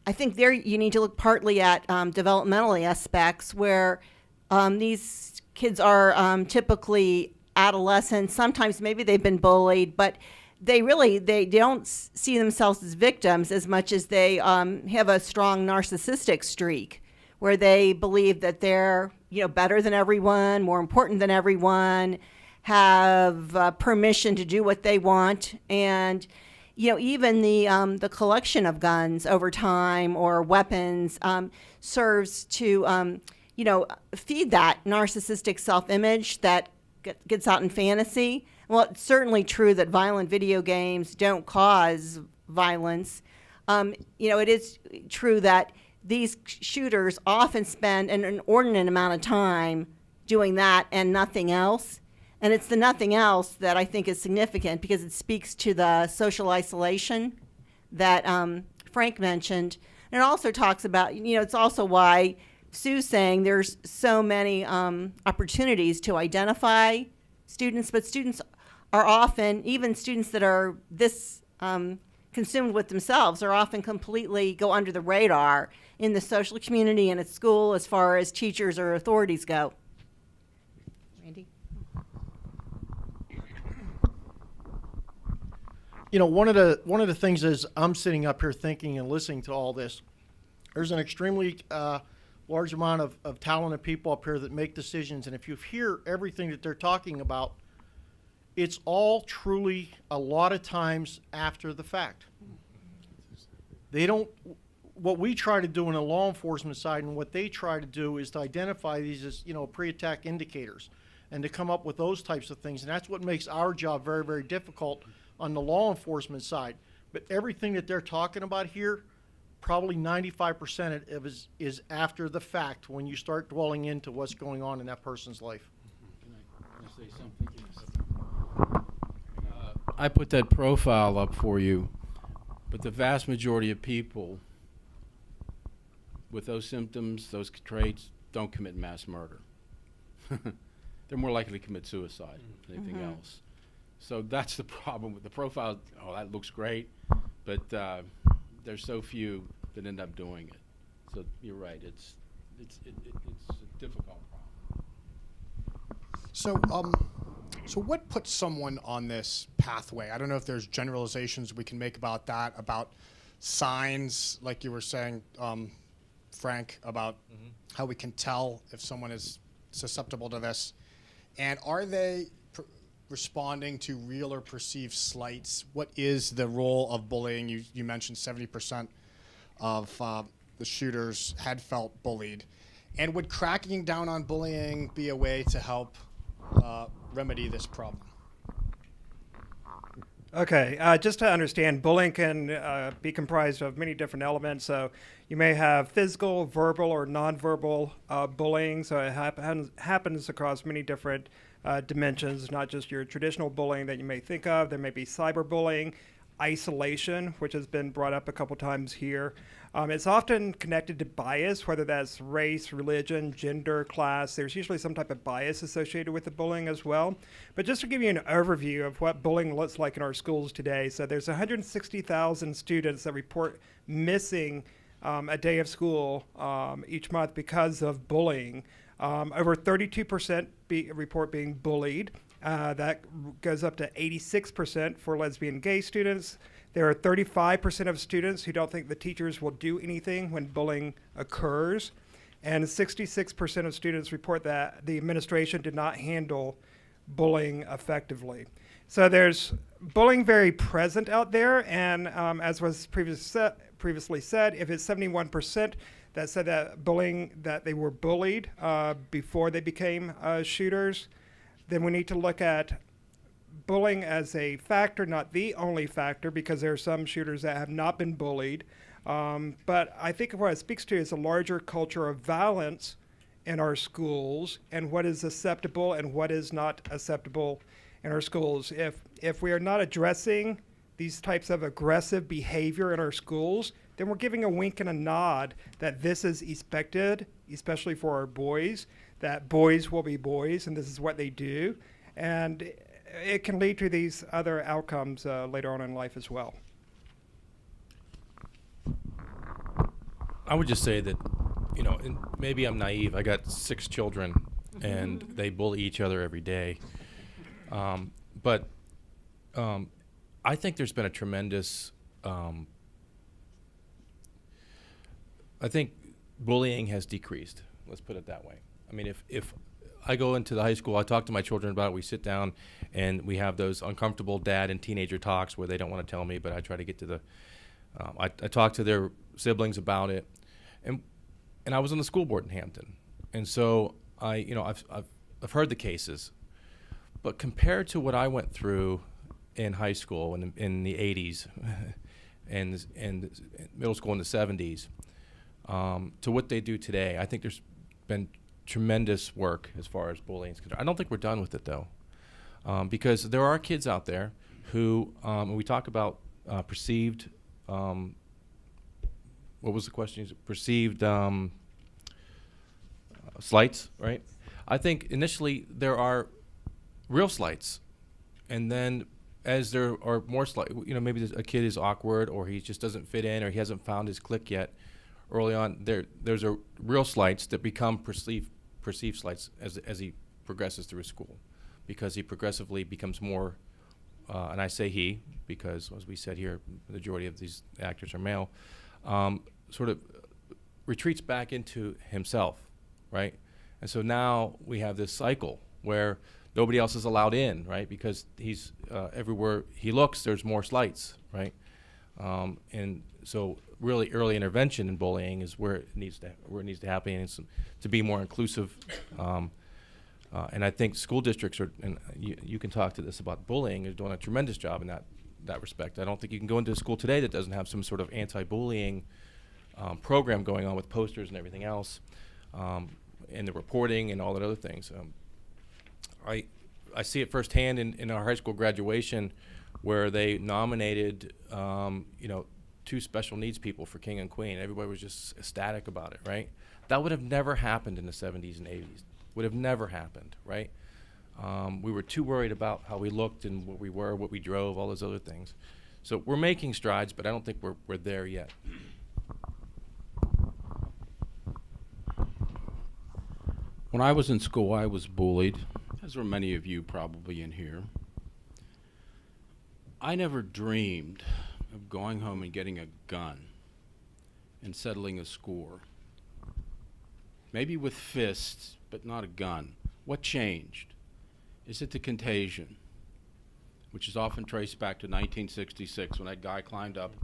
I think there you need to look partly at developmental aspects where these kids are typically adolescents. Sometimes maybe they've been bullied, but they don't see themselves as victims as much as they have a strong narcissistic streak where they believe that they're better than everyone, more important than everyone, have permission to do what they want. And even the collection of guns over time or weapons serves to feed that narcissistic self-image that gets out in fantasy. Well, it's certainly true that violent video games don't cause violence. It is true that these shooters often spend an inordinate amount of time doing that and nothing else. And it's the nothing else that I think is significant because it speaks to the social isolation that Frank mentioned. And it also talks about, it's also why Sue's saying there's so many opportunities to identify students, but students are often, even students that are this consumed with themselves, are often completely go under the radar in the social community and at school as far as teachers or authorities go. Randy? One of the things is I'm sitting up here thinking and listening to all this. There's an extremely large amount of talented people up here that make decisions, and if you hear everything that they're talking about, it's all truly a lot of times after the fact. They don't. What we try to do in the law enforcement side and what they try to do is to identify these as pre-attack indicators and to come up with those types of things, and that's what makes our job very, very difficult on the law enforcement side. But everything that they're talking about here, probably 95% of it is after the fact when you start dwelling into what's going on in that person's life. Can I say something? I put that profile up for you, but the vast majority of people with those symptoms, those traits, don't commit mass murder. They're more likely to commit suicide than anything else. So that's the problem with the profile. Oh, that looks great, but there's so few that end up doing it. So you're right. It's a difficult problem. So what puts someone on this pathway? I don't know if there's generalizations we can make about that, about signs, like you were saying, Frank, about how we can tell if someone is susceptible to this. And are they responding to real or perceived slights? What is the role of bullying? You mentioned 70% of the shooters had felt bullied. And would cracking down on bullying be a way to help remedy this problem? Okay, just to understand, bullying can be comprised of many different elements. So you may have physical, verbal, or nonverbal bullying. So it happens across many different dimensions, not just your traditional bullying that you may think of. There may be cyberbullying, isolation, which has been brought up a couple times here. It's often connected to bias, whether that's race, religion, gender, class. There's usually some type of bias associated with the bullying as well. But just to give you an overview of what bullying looks like in our schools today, so there's 160,000 students that report missing a day of school each month because of bullying. Over 32% report being bullied. That goes up to 86% for lesbian gay students. There are 35% of students who don't think the teachers will do anything when bullying occurs. And 66% of students report that the administration did not handle bullying effectively. So there's bullying very present out there. And as was previously said, if it's 71% that said that they were bullied before they became shooters, then we need to look at bullying as a factor, not the only factor, because there are some shooters that have not been bullied. But I think what it speaks to is a larger culture of violence in our schools and what is acceptable and what is not acceptable in our schools. If we are not addressing these types of aggressive behavior in our schools, then we're giving a wink and a nod that this is expected, especially for our boys, that boys will be boys and this is what they do. And it can lead to these other outcomes later on in life as well. I would just say that, and maybe I'm naive. I got 6 children, and they bully each other every day. But I think there's been a tremendous. I think bullying has decreased. Let's put it that way. I mean, if I go into the high school, I talk to my children about it. We sit down and we have those uncomfortable dad and teenager talks where they don't want to tell me, but I try to get to the. I talk to their siblings about it, and I was on the school board in Hampton, and so I've heard the cases, but compared to what I went through in high school in the 80s, and middle school in the 70s, to what they do today, I think there's been tremendous work as far as bullying is concerned. I don't think we're done with it though, because there are kids out there who, we talk about perceived. What was the question? Perceived slights, right? I think initially there are real slights, and then as there are more slight, maybe a kid is awkward or he just doesn't fit in or he hasn't found his clique yet. Early on, there's a real slights that become perceived slights as he progresses through school, because he progressively becomes more, and I say he because, as we said here, the majority of these actors are male, sort of retreats back into himself, right? And so now we have this cycle where nobody else is allowed in, right? Because he's everywhere he looks, there's more slights, right? And so really early intervention in bullying is where it needs to happen, and it's to be more inclusive. And I think school districts are, and you can talk to this about bullying, are doing a tremendous job in that respect. I don't think you can go into a school today that doesn't have some sort of anti-bullying program going on with posters and everything else, and the reporting and all that other things. I see it firsthand in our high school graduation, where they nominated 2 special needs people for King and Queen. Everybody was just ecstatic about it, right? That would have never happened in the 70s and 80s. Would have never happened, right? We were too worried about how we looked and what we were, what we drove, all those other things. So we're making strides, but I don't think we're there yet. When I was in school, I was bullied, as were many of you probably in here. I never dreamed of going home and getting a gun and settling a score. Maybe with fists, but not a gun. What changed? Is it the contagion, which is often traced back to 1966 when that guy climbed up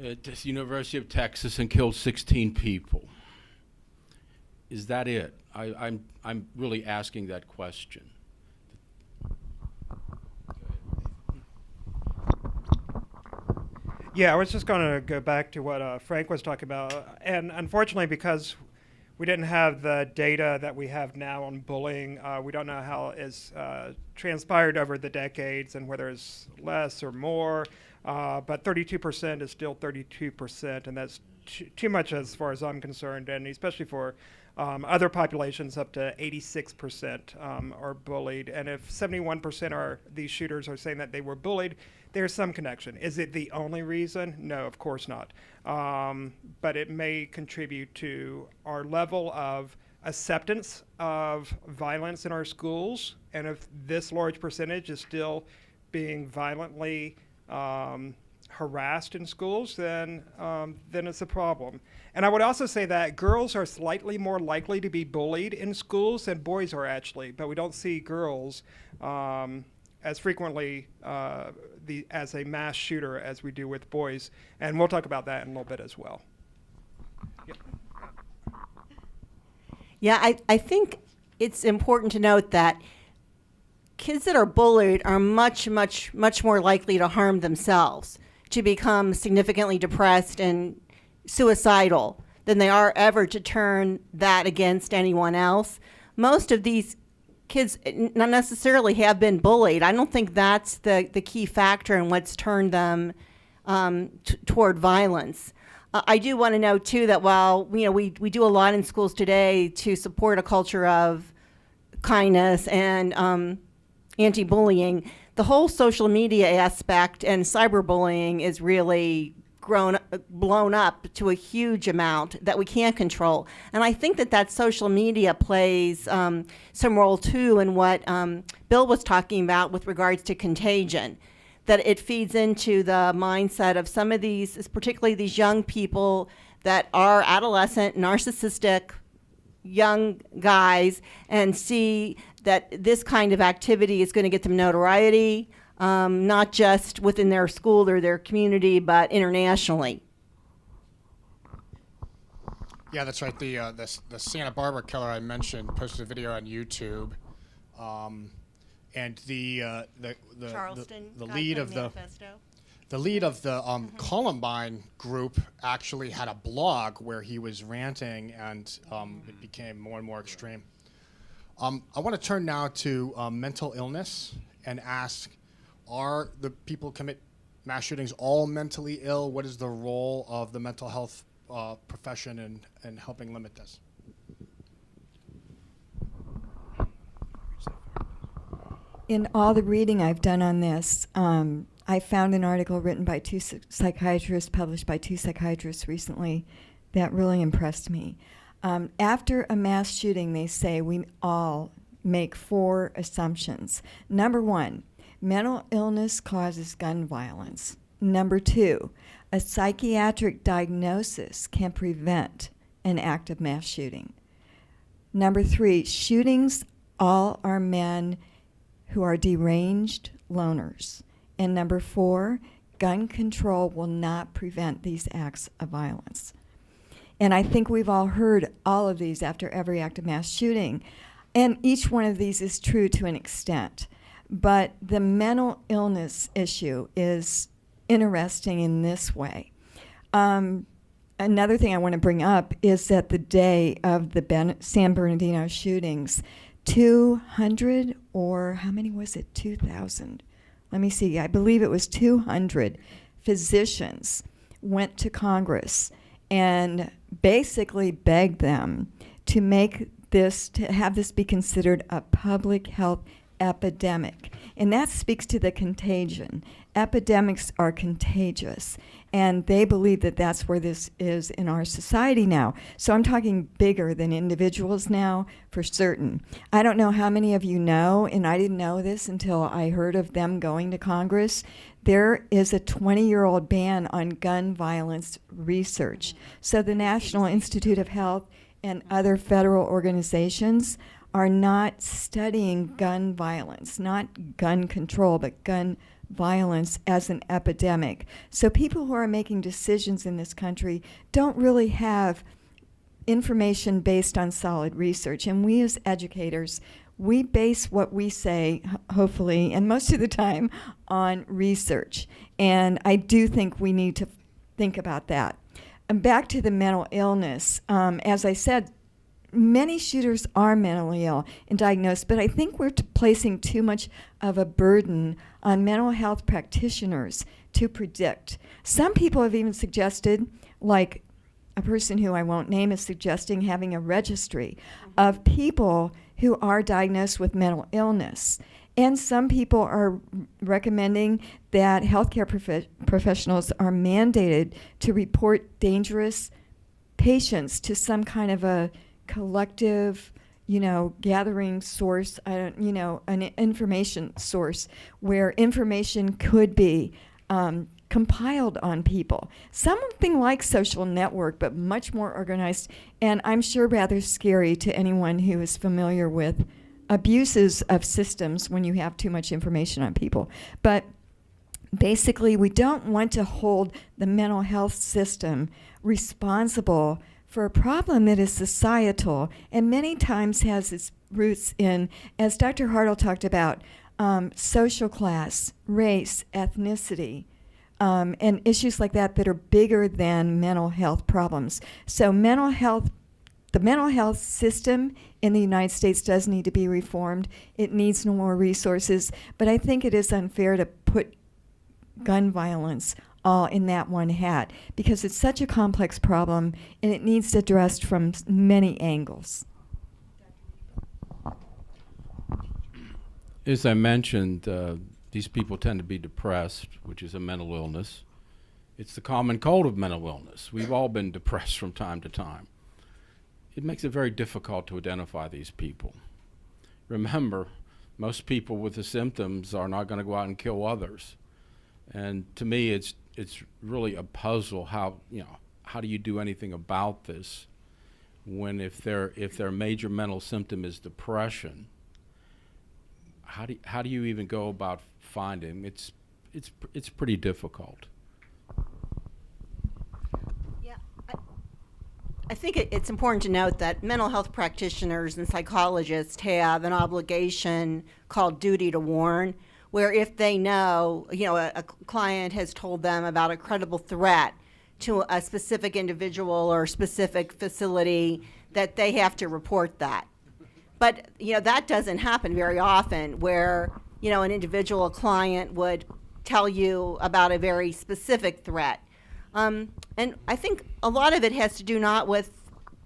at the University of Texas and killed 16 people. Is that it? I'm really asking that question. Yeah, I was just going to go back to what Frank was talking about. And unfortunately, because we didn't have the data that we have now on bullying, we don't know how it's transpired over the decades and whether it's less or more. But 32% is still 32%, and that's too much as far as I'm concerned, and especially for other populations, up to 86% are bullied. And if 71% are these shooters are saying that they were bullied, there's some connection. Is it the only reason? No, of course not. But it may contribute to our level of acceptance of violence in our schools. And if this large percentage is still being violently harassed in schools, then it's a problem. And I would also say that girls are slightly more likely to be bullied in schools than boys are actually, but we don't see girls as frequently as a mass shooter as we do with boys. And we'll talk about that in a little bit as well. Yep. Yeah, I think it's important to note that kids that are bullied are much more likely to harm themselves, to become significantly depressed and suicidal than they are ever to turn that against anyone else. Most of these kids not necessarily have been bullied. I don't think that's the key factor in what's turned them toward violence. I do want to note too that while we do a lot in schools today to support a culture of kindness and anti-bullying, the whole social media aspect and cyberbullying is really blown up to a huge amount that we can't control. And I think that social media plays some role too in what Bill was talking about with regards to contagion, that it feeds into the mindset of some of these, particularly these young people that are adolescent, narcissistic young guys, and see that this kind of activity is going to get them notoriety, not just within their school or their community, but internationally. Yeah, that's right. The Santa Barbara killer I mentioned posted a video on YouTube, and the Charleston lead of the lead of the Columbine group actually had a blog where he was ranting, and it became more and more extreme. I want to turn now to mental illness and ask, are the people who commit mass shootings all mentally ill? What is the role of the mental health profession in helping limit this? In all the reading I've done on this, I found an article written by two psychiatrists, published by two psychiatrists recently, that really impressed me. After a mass shooting, they say we all make 4 assumptions. Number 1, mental illness causes gun violence. Number 2, a psychiatric diagnosis can prevent an act of mass shooting. Number 3, shootings all are men who are deranged loners. And number 4, gun control will not prevent these acts of violence. And I think we've all heard all of these after every act of mass shooting. And each one of these is true to an extent. But the mental illness issue is interesting in this way. Another thing I want to bring up is that the day of the San Bernardino shootings, 200, or how many was it? 2,000. Let me see. I believe it was 200 physicians went to Congress and basically begged them to have this be considered a public health epidemic. And that speaks to the contagion. Epidemics are contagious, and they believe that that's where this is in our society now. So I'm talking bigger than individuals now, for certain. I don't know how many of you know, and I didn't know this until I heard of them going to Congress. There is a 20-year-old ban on gun violence research. So the National Institute of Health and other federal organizations are not studying gun violence, not gun control, but gun violence as an epidemic. So people who are making decisions in this country don't really have information based on solid research. And we as educators, we base what we say, hopefully, and most of the time, on research. And I do think we need to think about that. And back to the mental illness, as I said, many shooters are mentally ill and diagnosed, but I think we're placing too much of a burden on mental health practitioners to predict. Some people have even suggested, like a person who I won't name is suggesting having a registry of people who are diagnosed with mental illness. And some people are recommending that healthcare professionals are mandated to report dangerous patients to some kind of a collective, gathering source, an information source where information could be compiled on people. Something like social network, but much more organized, and I'm sure rather scary to anyone who is familiar with abuses of systems when you have too much information on people. But basically, we don't want to hold the mental health system responsible for a problem that is societal and many times has its roots in, as Dr. Hartle talked about, social class, race, ethnicity, and issues like that that are bigger than mental health problems. So the mental health system in the United States does need to be reformed. It needs more resources, but I think it is unfair to put gun violence all in that one hat because it's such a complex problem and it needs addressed from many angles. As I mentioned, these people tend to be depressed, which is a mental illness. It's the common cold of mental illness. We've all been depressed from time to time. It makes it very difficult to identify these people. Remember, most people with the symptoms are not going to go out and kill others. And to me, it's really a puzzle how do you do anything about this when if their major mental symptom is depression, how do you even go about finding? It's pretty difficult. Yeah, I think it's important to note that mental health practitioners and psychologists have an obligation called duty to warn, where if they know, a client has told them about a credible threat to a specific individual or specific facility, that they have to report that. But, that doesn't happen very often where, an individual client would tell you about a very specific threat. And I think a lot of it has to do not with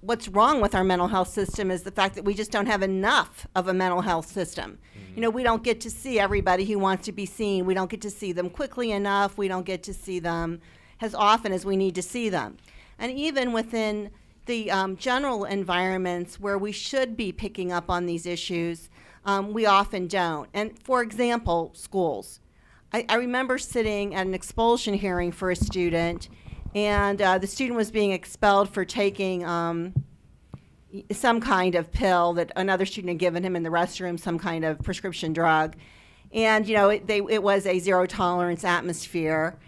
what's wrong with our mental health system is the fact that we just don't have enough of a mental health system. We don't get to see everybody who wants to be seen. We don't get to see them quickly enough. We don't get to see them as often as we need to see them. And even within the general environments where we should be picking up on these issues, we often don't. And for example, schools. I remember sitting at an expulsion hearing for a student, and the student was being expelled for taking some kind of pill that another student had given him in the restroom, some kind of prescription drug. And, it was a zero tolerance atmosphere.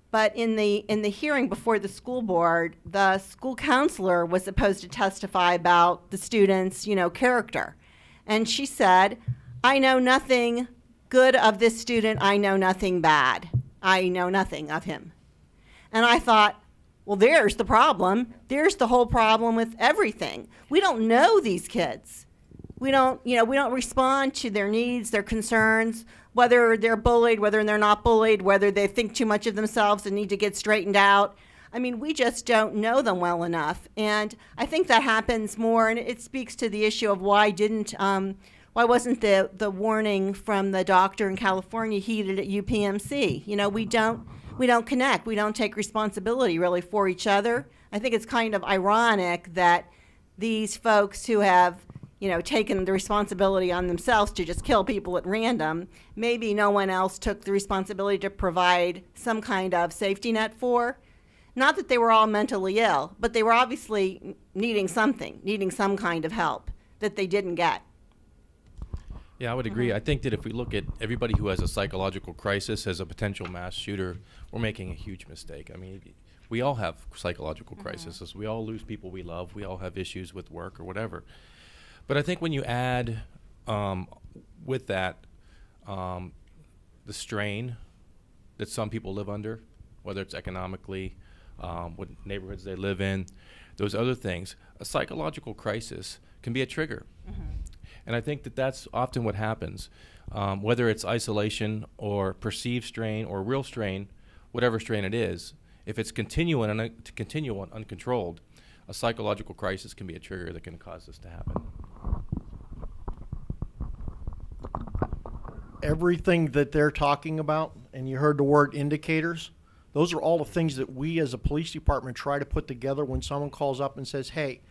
But in the hearing before the school board, the school counselor was supposed to testify about the student's, character. And she said, "I know nothing good of this student. I know nothing bad. I know nothing of him." And I thought, well, there's the problem. There's the whole problem with everything. We don't know these kids. We don't respond to their needs, their concerns, whether they're bullied, whether they're not bullied, whether they think too much of themselves and need to get straightened out. I mean, we just don't know them well enough. And I think that happens more, and it speaks to the issue of why wasn't the warning from the doctor in California heeded at UPMC? We don't connect. We don't take responsibility really for each other. I think it's kind of ironic that these folks who have, taken the responsibility on themselves to just kill people at random, maybe no one else took the responsibility to provide some kind of safety net for. Not that they were all mentally ill, but they were obviously needing some kind of help that they didn't get. Yeah, I would agree. I think that if we look at everybody who has a psychological crisis as a potential mass shooter, we're making a huge mistake. I mean, we all have psychological crises. We all lose people we love. We all have issues with work or whatever. But I think when you add with that the strain that some people live under, whether it's economically, what neighborhoods they live in, those other things, a psychological crisis can be a trigger. And I think that that's often what happens, whether it's isolation or perceived strain or real strain, whatever strain it is. If it's continuing uncontrolled, a psychological crisis can be a trigger that can cause this to happen. Everything that they're talking about, and you heard the word indicators, those are all the things that we as a police department try to put together when someone calls up and says, hey,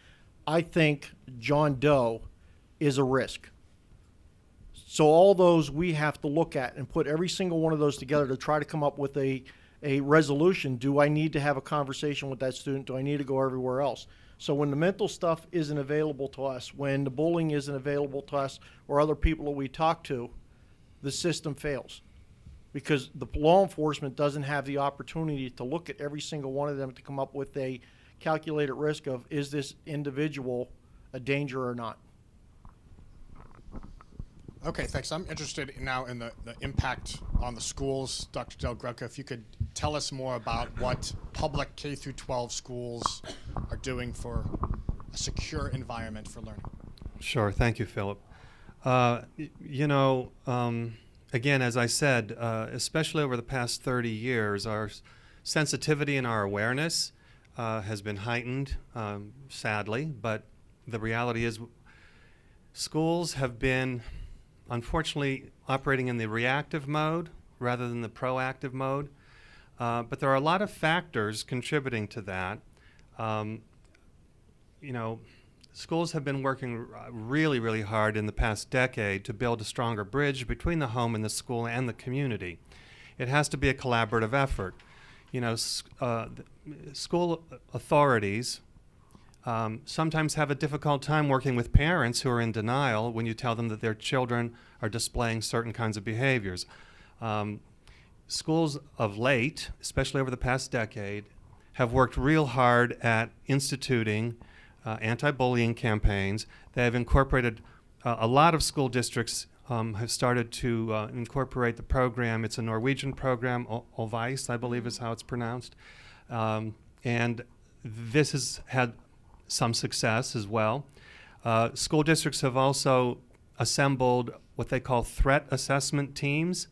I think John Doe is a risk. So all those we have to look at and put every single one of those together to try to come up with a resolution. Do I need to have a conversation with that student? Do I need to go everywhere else? So when the mental stuff isn't available to us, when the bullying isn't available to us or other people that we talk to, the system fails. Because the law enforcement doesn't have the opportunity to look at every single one of them to come up with a calculated risk of, is this individual a danger or not? Okay, thanks. I'm interested now in the impact on the schools. Dr. Del Greco, if you could tell us more about what public K through 12 schools are doing for a secure environment for learning. Sure. Thank you, Philip. Again, as I said, especially over the past 30 years, our sensitivity and our awareness has been heightened, sadly, but the reality is schools have been, unfortunately, operating in the reactive mode rather than the proactive mode. But there are a lot of factors contributing to that. Schools have been working really, really hard in the past decade to build a stronger bridge between the home and the school and the community. It has to be a collaborative effort. School authorities sometimes have a difficult time working with parents who are in denial when you tell them that their children are displaying certain kinds of behaviors. Schools of late, especially over the past decade, have worked real hard at instituting anti-bullying campaigns. They have incorporated, a lot of school districts have started to incorporate the program. It's a Norwegian program, Olweis, I believe is how it's pronounced. And this has had some success as well. School districts have also assembled what they call threat assessment teams,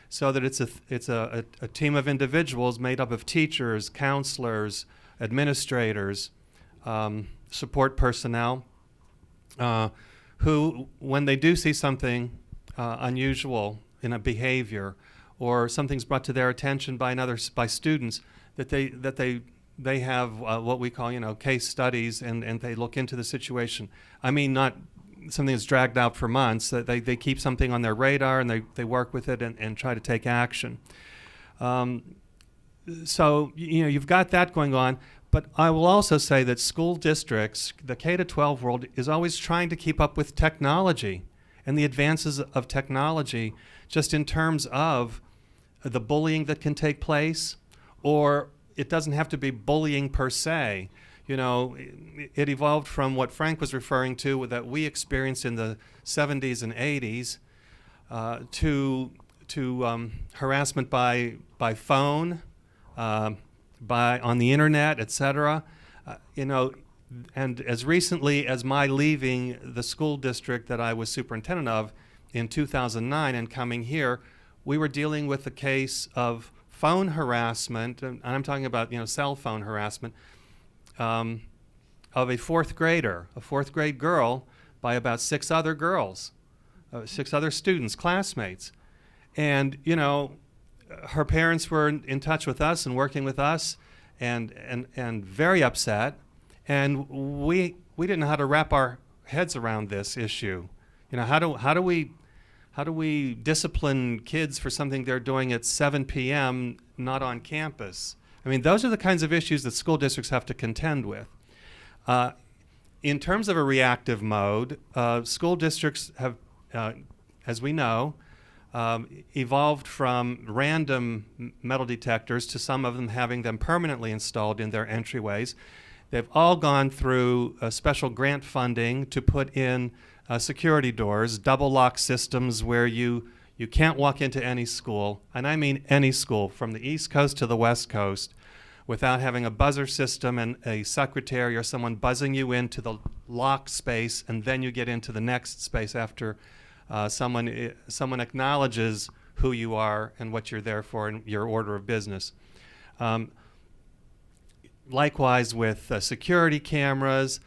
so that it's a team of individuals made up of teachers, counselors, administrators, support personnel, who, when they do see something unusual in a behavior, or something's brought to their attention by students, that they have what we call case studies, and they look into the situation. I mean, not something that's dragged out for months. That they keep something on their radar and they work with it and try to take action. So you've got that going on. But I will also say that school districts, the K-12 world, is always trying to keep up with technology and the advances of technology, just in terms of the bullying that can take place, or it doesn't have to be bullying per se. It evolved from what Frank was referring to, that we experienced in the 70s and 80s, to harassment by phone, on the internet, etc. And as recently as my leaving the school district that I was superintendent of in 2009 and coming here, we were dealing with a case of phone harassment, and I'm talking about cell phone harassment, of a fourth grade girl, by about 6 other girls, 6 other students, classmates. And her parents were in touch with us and working with us, and very upset, and we didn't know how to wrap our heads around this issue. How do we discipline kids for something they're doing at 7 p.m. not on campus? I mean, those are the kinds of issues that school districts have to contend with. In terms of a reactive mode, school districts have as we know, evolved from random metal detectors to some of them having them permanently installed in their entryways. They've all gone through special grant funding to put in security doors, double lock systems where you can't walk into any school, and I mean any school, from the East Coast to the West Coast, without having a buzzer system and a secretary or someone buzzing you into the locked space, and then you get into the next space after someone acknowledges who you are and what you're there for and your order of business. Likewise with security cameras,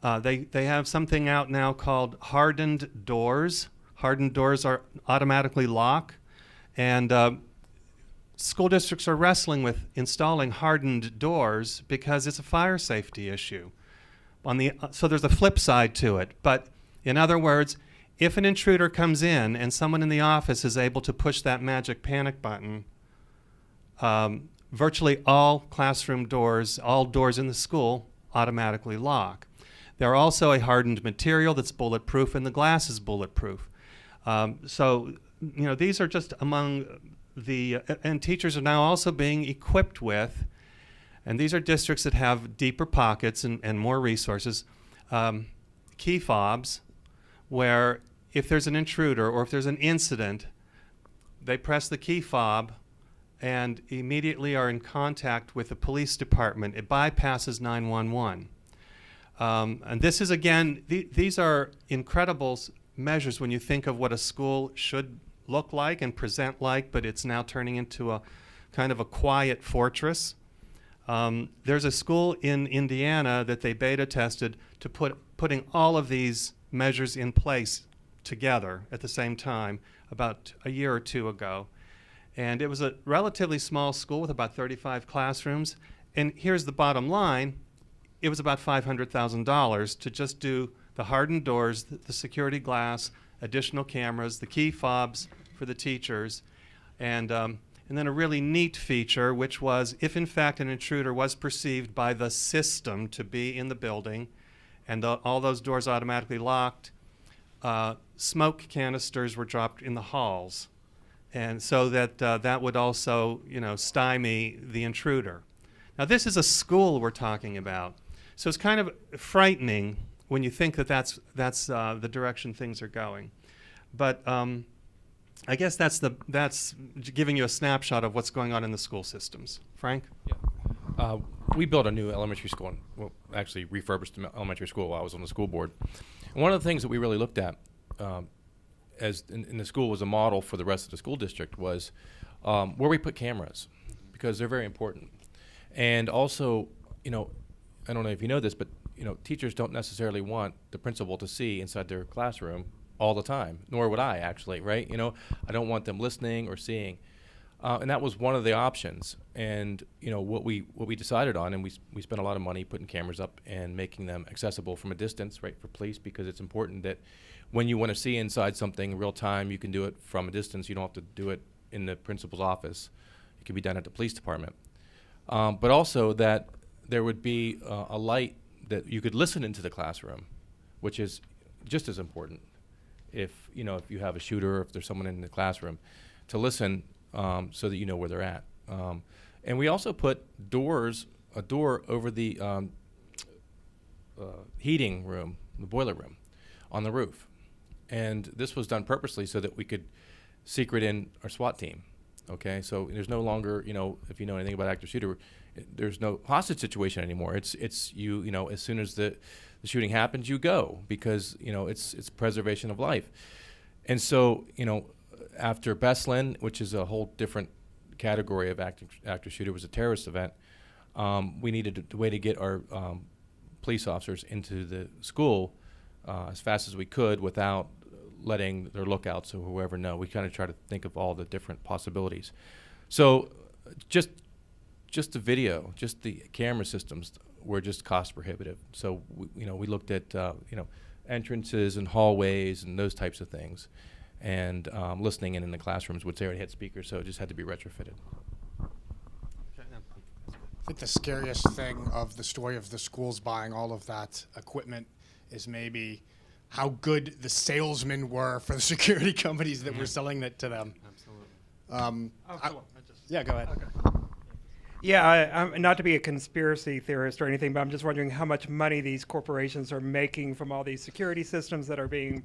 they have something out now called hardened doors. Hardened doors are automatically lock, and school districts are wrestling with installing hardened doors because it's a fire safety issue. So there's a flip side to it. But in other words, if an intruder comes in and someone in the office is able to push that magic panic button, virtually all classroom doors, all doors in the school, automatically lock. They're also a hardened material that's bulletproof, and the glass is bulletproof. So, these are just among and teachers are now also being equipped with, and these are districts that have deeper pockets and more resources, key fobs, where if there's an intruder or if there's an incident, they press the key fob and immediately are in contact with the police department. It bypasses 911. And this is, again, these are incredible measures when you think of what a school should look like and present like, but it's now turning into a kind of a quiet fortress. There's a school in Indiana that they beta tested to putting all of these measures in place together at the same time about a year or two ago. And it was a relatively small school with about 35 classrooms. And here's the bottom line. It was about $500,000 to just do the hardened doors, the security glass, additional cameras, the key fobs for the teachers, and then a really neat feature, which was if in fact an intruder was perceived by the system to be in the building and all those doors automatically locked, smoke canisters were dropped in the halls, and so that that would also, stymie the intruder. Now this is a school we're talking about, so it's kind of frightening when you think that that's the direction things are going. But I guess that's giving you a snapshot of what's going on in the school systems. Frank? Yeah. We built a new elementary school, actually refurbished the elementary school while I was on the school board. And one of the things that we really looked at as in the school was a model for the rest of the school district was where we put cameras, because they're very important. And also, I don't know if you know this, but teachers don't necessarily want the principal to see inside their classroom all the time, nor would I actually, right? I don't want them listening or seeing. And that was one of the options. And, what we decided on, and we spent a lot of money putting cameras up and making them accessible from a distance, right, for police, because it's important that when you want to see inside something in real time, you can do it from a distance. You don't have to do it in the principal's office. It can be done at the police department. But also that there would be a light that you could listen into the classroom, which is just as important. If you have a shooter, or if there's someone in the classroom, to listen so that you know where they're at. And we also put a door over the heating room, the boiler room, on the roof. And this was done purposely so that we could secret in our SWAT team. Okay, so there's no longer, if you know anything about active shooter, there's no hostage situation anymore. It's you as soon as the shooting happens, you go, because it's preservation of life. And so after Beslan, which is a whole different category of active shooter, was a terrorist event, we needed a way to get our police officers into the school as fast as we could without letting their lookouts or whoever know. We kind of try to think of all the different possibilities. So just the video, just the camera systems were just cost prohibitive. So we looked at entrances and hallways and those types of things, and listening in the classrooms, which they already had speakers, so it just had to be retrofitted. I think the scariest thing of the story of the schools buying all of that equipment is maybe how good the salesmen were for the security companies that were selling it to them. Absolutely. Yeah, go ahead. Yeah, I'm not to be a conspiracy theorist or anything, but I'm just wondering how much money these corporations are making from all these security systems that are being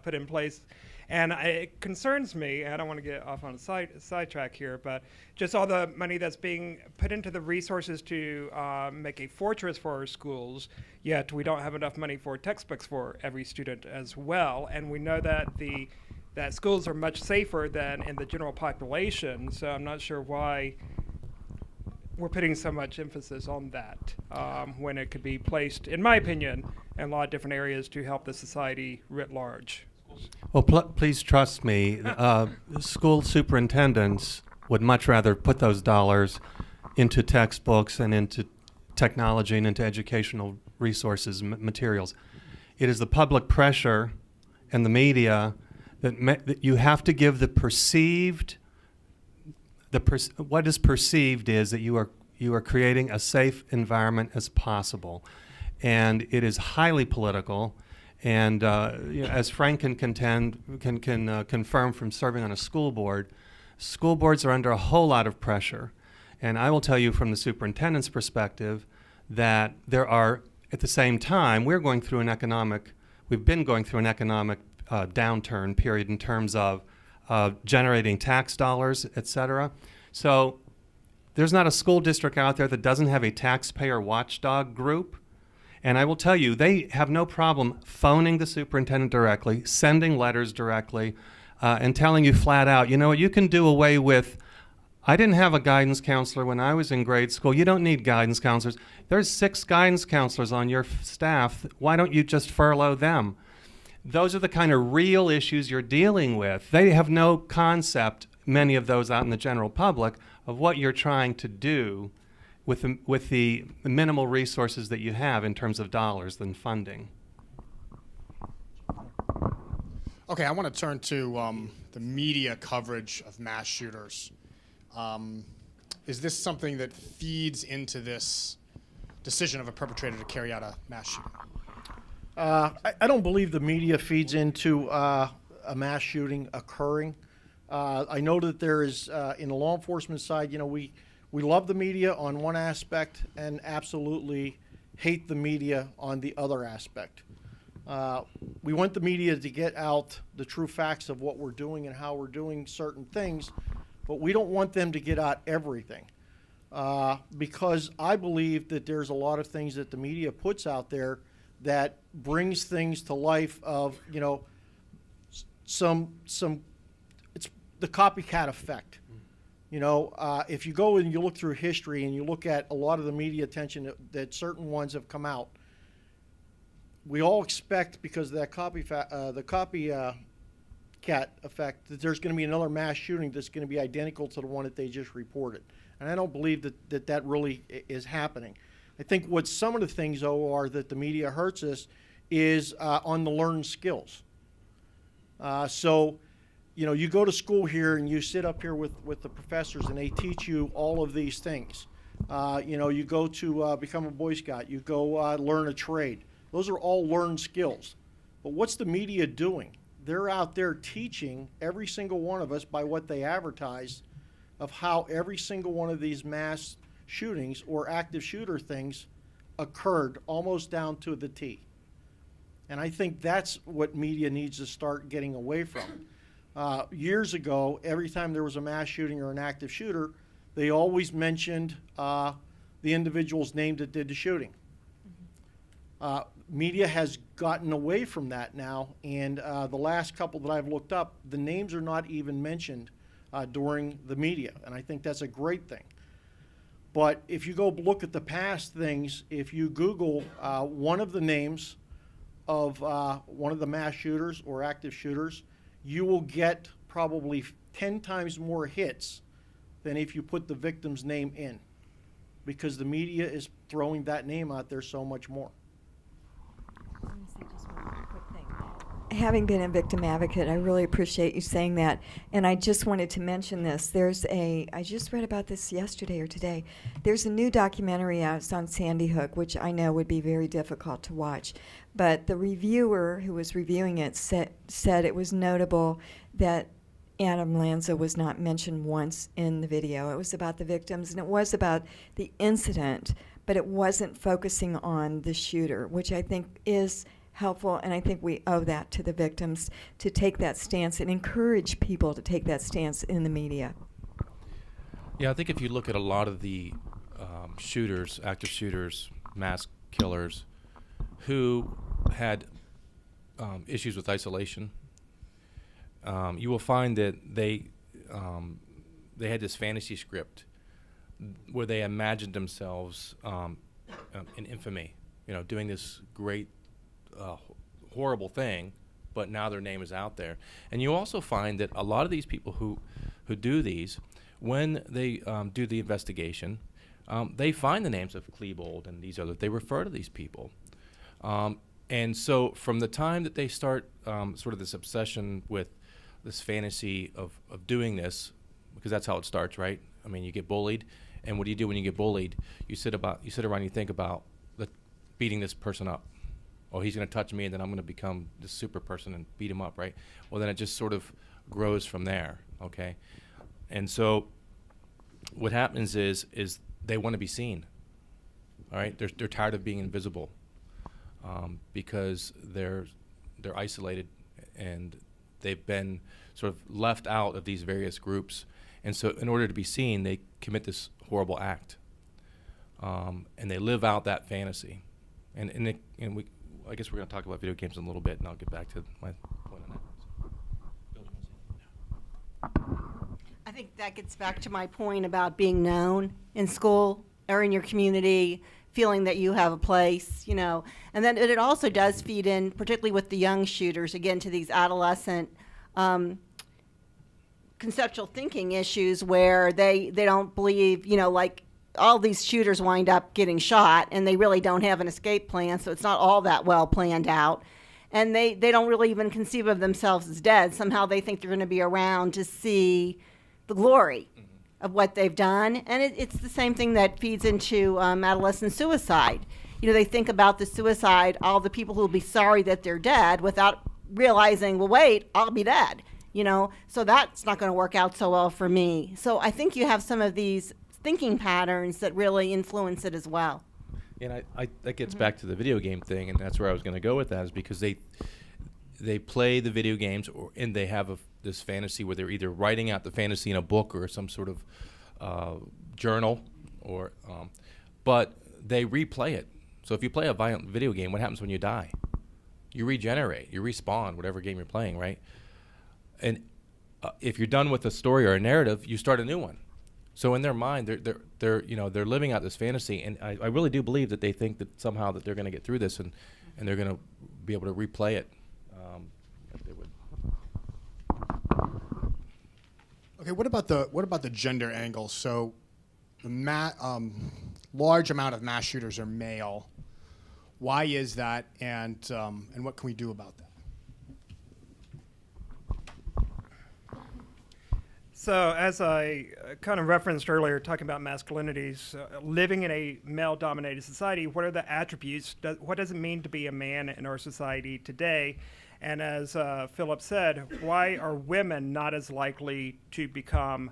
put in place. And it concerns me, I don't want to get off on a sidetrack here, but just all the money that's being put into the resources to make a fortress for our schools, yet we don't have enough money for textbooks for every student as well. And we know that that schools are much safer than in the general population, so I'm not sure why we're putting so much emphasis on that when it could be placed, in my opinion, in a lot of different areas to help the society writ large. Well, please trust me, school superintendents would much rather put those dollars into textbooks and into technology and into educational resources, materials. It is the public pressure and the media that you have to give the perceived, what is perceived is that you are creating a safe environment as possible. And it is highly political. And as Frank can confirm from serving on a school boards are under a whole lot of pressure. And I will tell you from the superintendent's perspective that there are, at the same time, we've been going through an economic downturn period in terms of generating tax dollars, et cetera. So there's not a school district out there that doesn't have a taxpayer watchdog group. And I will tell you, they have no problem phoning the superintendent directly, sending letters directly, and telling you flat out, you know what, you can do away with, I didn't have a guidance counselor when I was in grade school. You don't need guidance counselors. There's 6 guidance counselors on your staff. Why don't you just furlough them? Those are the kind of real issues you're dealing with. They have no concept, many of those out in the general public, of what you're trying to do with the minimal resources that you have in terms of dollars and funding. Okay, I want to turn to the media coverage of mass shooters. Is this something that feeds into this decision of a perpetrator to carry out a mass shooting? I don't believe the media feeds into a mass shooting occurring. I know that there is, in the law enforcement side, we love the media on one aspect and absolutely hate the media on the other aspect. We want the media to get out the true facts of what we're doing and how we're doing certain things, but we don't want them to get out everything. Because I believe that there's a lot of things that the media puts out there that brings things to life of, it's the copycat effect. If you go and you look through history and you look at a lot of the media attention that certain ones have come out, we all expect, because of that copycat effect, that there's going to be another mass shooting that's going to be identical to the one that they just reported. And I don't believe that really is happening. I think what some of the things, though, are that the media hurts us is on the learned skills. You go to school here and you sit up here with the professors and they teach you all of these things. You go to become a Boy Scout, you go learn a trade. Those are all learned skills. But what's the media doing? They're out there teaching every single one of us by what they advertise of how every single one of these mass shootings or active shooter things occurred almost down to the T. And I think that's what media needs to start getting away from. Years ago, every time there was a mass shooting or an active shooter, they always mentioned the individual's name that did the shooting. Media has gotten away from that now, and the last couple that I've looked up, the names are not even mentioned during the media, and I think that's a great thing. But if you go look at the past things, if you Google one of the names of one of the mass shooters or active shooters, you will get probably 10 times more hits than if you put the victim's name in, because the media is throwing that name out there so much more. Let me say just one quick thing. having been a victim advocate, I really appreciate you saying that. And I just wanted to mention this. I just read about this yesterday or today. There's a new documentary out. It's on Sandy Hook, which I know would be very difficult to watch. But the reviewer who was reviewing it said it was notable that Adam Lanza was not mentioned once in the video. It was about the victims, and it was about the incident, but it wasn't focusing on the shooter, which I think is helpful, and I think we owe that to the victims to take that stance and encourage people to take that stance in the media. Yeah, I think if you look at a lot of the shooters, active shooters, mass killers, who had issues with isolation, you will find that they had this fantasy script where they imagined themselves in infamy, doing this great, horrible thing, but now their name is out there. And you also find that a lot of these people who do these, when they do the investigation, they find the names of Klebold and these other, they refer to these people. And so from the time that they start sort of this obsession with this fantasy of doing this, because that's how it starts, right? I mean, you get bullied, and what do you do when you get bullied? You sit around and you think about beating this person up. Oh, he's going to touch me, and then I'm going to become this super person and beat him up, right? Well, then it just sort of grows from there, okay? And so what happens is they want to be seen, all right? They're tired of being invisible because they're isolated and they've been sort of left out of these various groups. And so in order to be seen, they commit this horrible act. And they live out that fantasy. And I guess we're going to talk about video games in a little bit, and I'll get back to my point on that. I think that gets back to my point about being known in school or in your community, feeling that you have a place, and then it also does feed in, particularly with the young shooters, again, to these adolescent conceptual thinking issues where they don't believe, like all these shooters wind up getting shot and they really don't have an escape plan, so it's not all that well planned out. And they don't really even conceive of themselves as dead. Somehow they think they're going to be around to see the glory of what they've done. And it's the same thing that feeds into adolescent suicide. They think about the suicide, all the people who will be sorry that they're dead without realizing, well, wait, I'll be dead. So that's not going to work out so well for me. So I think you have some of these thinking patterns that really influence it as well. And that gets back to the video game thing, and that's where I was going to go with that, is because they play the video games, and they have this fantasy where they're either writing out the fantasy in a book or some sort of journal, but they replay it. So if you play a violent video game, what happens when you die? You regenerate, you respawn, whatever game you're playing, right? And if you're done with a story or a narrative, you start a new one. So in their mind, they're living out this fantasy, and I really do believe that they think that somehow that they're going to get through this, and they're going to be able to replay it. Like they would. Okay, what about the gender angle? So, the large amount of mass shooters are male. Why is that, and what can we do about that? So as I kind of referenced earlier, talking about masculinities, living in a male-dominated society, what are the attributes? What does it mean to be a man in our society today? And as Philip said, why are women not as likely to become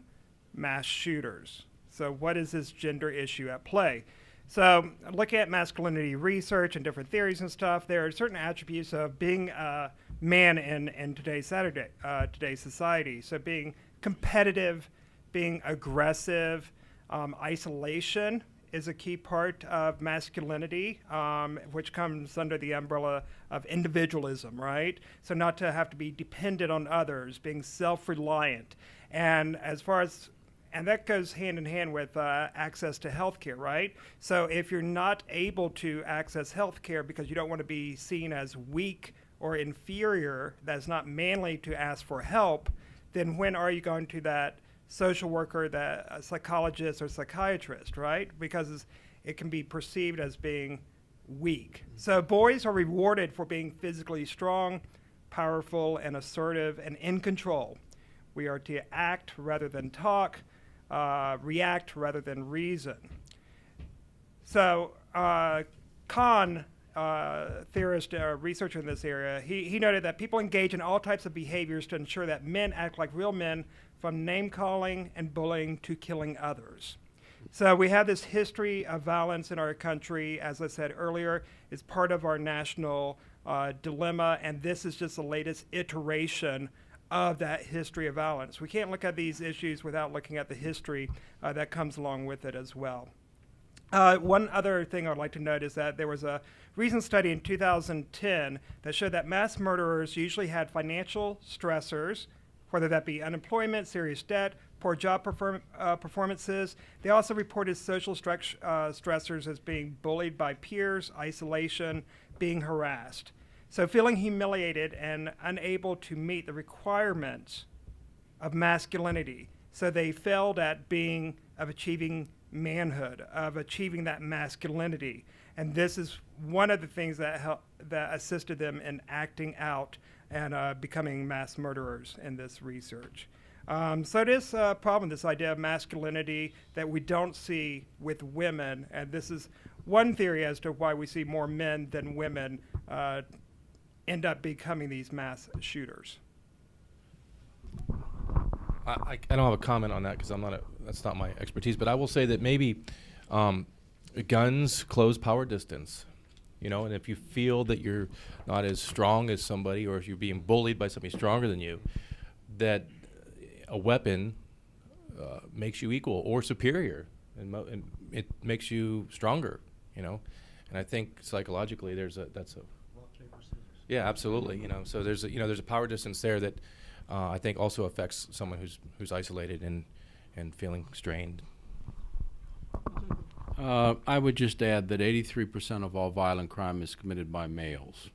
mass shooters? So what is this gender issue at play? So looking at masculinity research and different theories and stuff, there are certain attributes of being a man in today's society. So being competitive, being aggressive, isolation is a key part of masculinity, which comes under the umbrella of individualism, right? So not to have to be dependent on others, being self-reliant. And that goes hand in hand with access to healthcare, right? So if you're not able to access healthcare because you don't want to be seen as weak or inferior, that's not manly to ask for help, then when are you going to that social worker, that psychologist or psychiatrist, right? Because it can be perceived as being weak. So boys are rewarded for being physically strong, powerful and assertive and in control. We are to act rather than talk, react rather than reason. So Kahn, theorist, researcher in this area, he noted that people engage in all types of behaviors to ensure that men act like real men, from name-calling and bullying to killing others. So we have this history of violence in our country, as I said earlier. It's part of our national dilemma, and this is just the latest iteration of that history of violence. We can't look at these issues without looking at the history that comes along with it as well. One other thing I'd like to note is that there was a recent study in 2010 that showed that mass murderers usually had financial stressors, whether that be unemployment, serious debt, poor job performances. They also reported social stressors as being bullied by peers, isolation, being harassed. So feeling humiliated and unable to meet the requirements of masculinity. So they failed at achieving manhood, of achieving that masculinity. And this is one of the things that assisted them in acting out and becoming mass murderers in this research. So it is a problem, this idea of masculinity that we don't see with women, and this is one theory as to why we see more men than women end up becoming these mass shooters. I don't have a comment on that because that's not my expertise, but I will say that maybe guns close power distance, and if you feel that you're not as strong as somebody, or if you're being bullied by somebody stronger than you, that a weapon makes you equal or superior, and it makes you stronger, and I think psychologically that's a yeah, absolutely, so there's a power distance there that I think also affects someone who's isolated and feeling strained. I would just add that 83% of all violent crime is committed by males.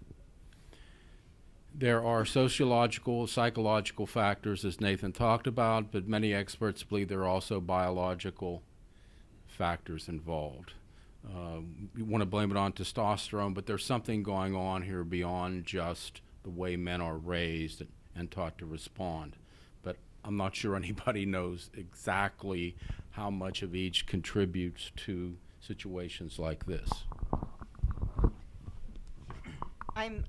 There are sociological, psychological factors, as Nathan talked about, but many experts believe there are also biological factors involved. We want to blame it on testosterone, but there's something going on here beyond just the way men are raised and taught to respond. But I'm not sure anybody knows exactly how much of each contributes to situations like this. I'm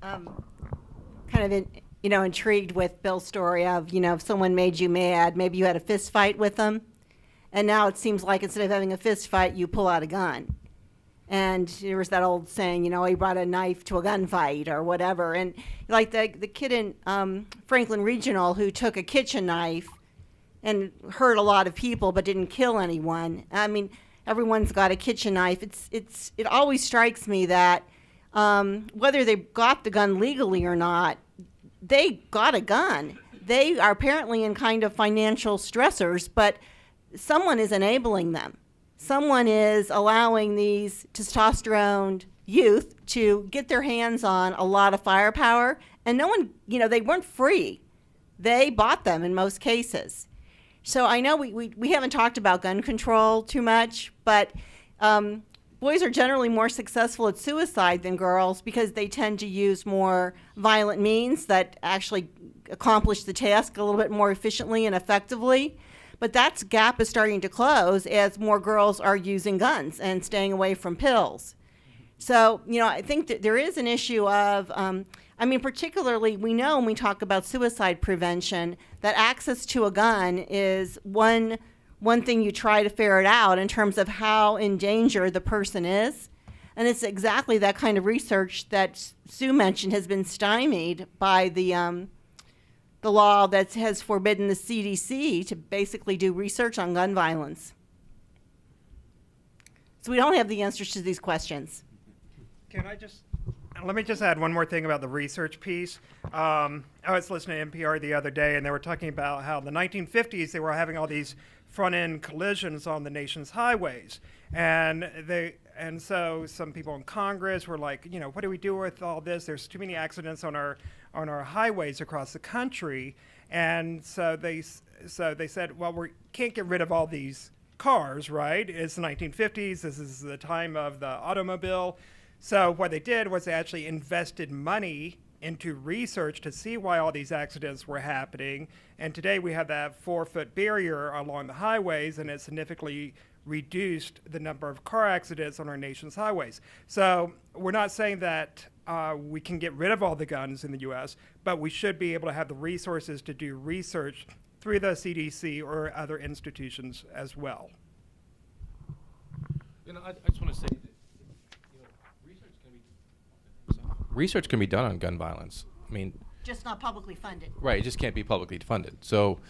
kind of intrigued with Bill's story of, if someone made you mad, maybe you had a fist fight with them, and now it seems like instead of having a fist fight, you pull out a gun. And there was that old saying, he brought a knife to a gunfight or whatever. And like the kid in Franklin Regional who took a kitchen knife and hurt a lot of people but didn't kill anyone. I mean, everyone's got a kitchen knife. It always strikes me that whether they got the gun legally or not, they got a gun. They are apparently in kind of financial stressors, but someone is enabling them. Someone is allowing these testosterone youth to get their hands on a lot of firepower, and no one, they weren't free. They bought them in most cases. So I know we haven't talked about gun control too much, but boys are generally more successful at suicide than girls because they tend to use more violent means that actually accomplish the task a little bit more efficiently and effectively. But that gap is starting to close as more girls are using guns and staying away from pills. So, I think that there is an issue of, particularly we know when we talk about suicide prevention that access to a gun is one thing you try to ferret out in terms of how in danger the person is. And it's exactly that kind of research that Sue mentioned has been stymied by the law that has forbidden the CDC to basically do research on gun violence. So we don't have the answers to these questions. Let me just add one more thing about the research piece. I was listening to NPR the other day, and they were talking about how in the 1950s they were having all these front-end collisions on the nation's highways. And so some people in Congress were like, what do we do with all this? There's too many accidents on our highways across the country. And so they said, well, we can't get rid of all these cars, right? It's the 1950s. This is the time of the automobile. So what they did was they actually invested money into research to see why all these accidents were happening. And today we have that 4-foot barrier along the highways, and it significantly reduced the number of car accidents on our nation's highways. So we're not saying that we can get rid of all the guns in the U.S., but we should be able to have the resources to do research through the CDC or other institutions as well. I just want to say that research can be done on gun violence. I mean, Just not publicly funded. right, it just can't be publicly funded. So,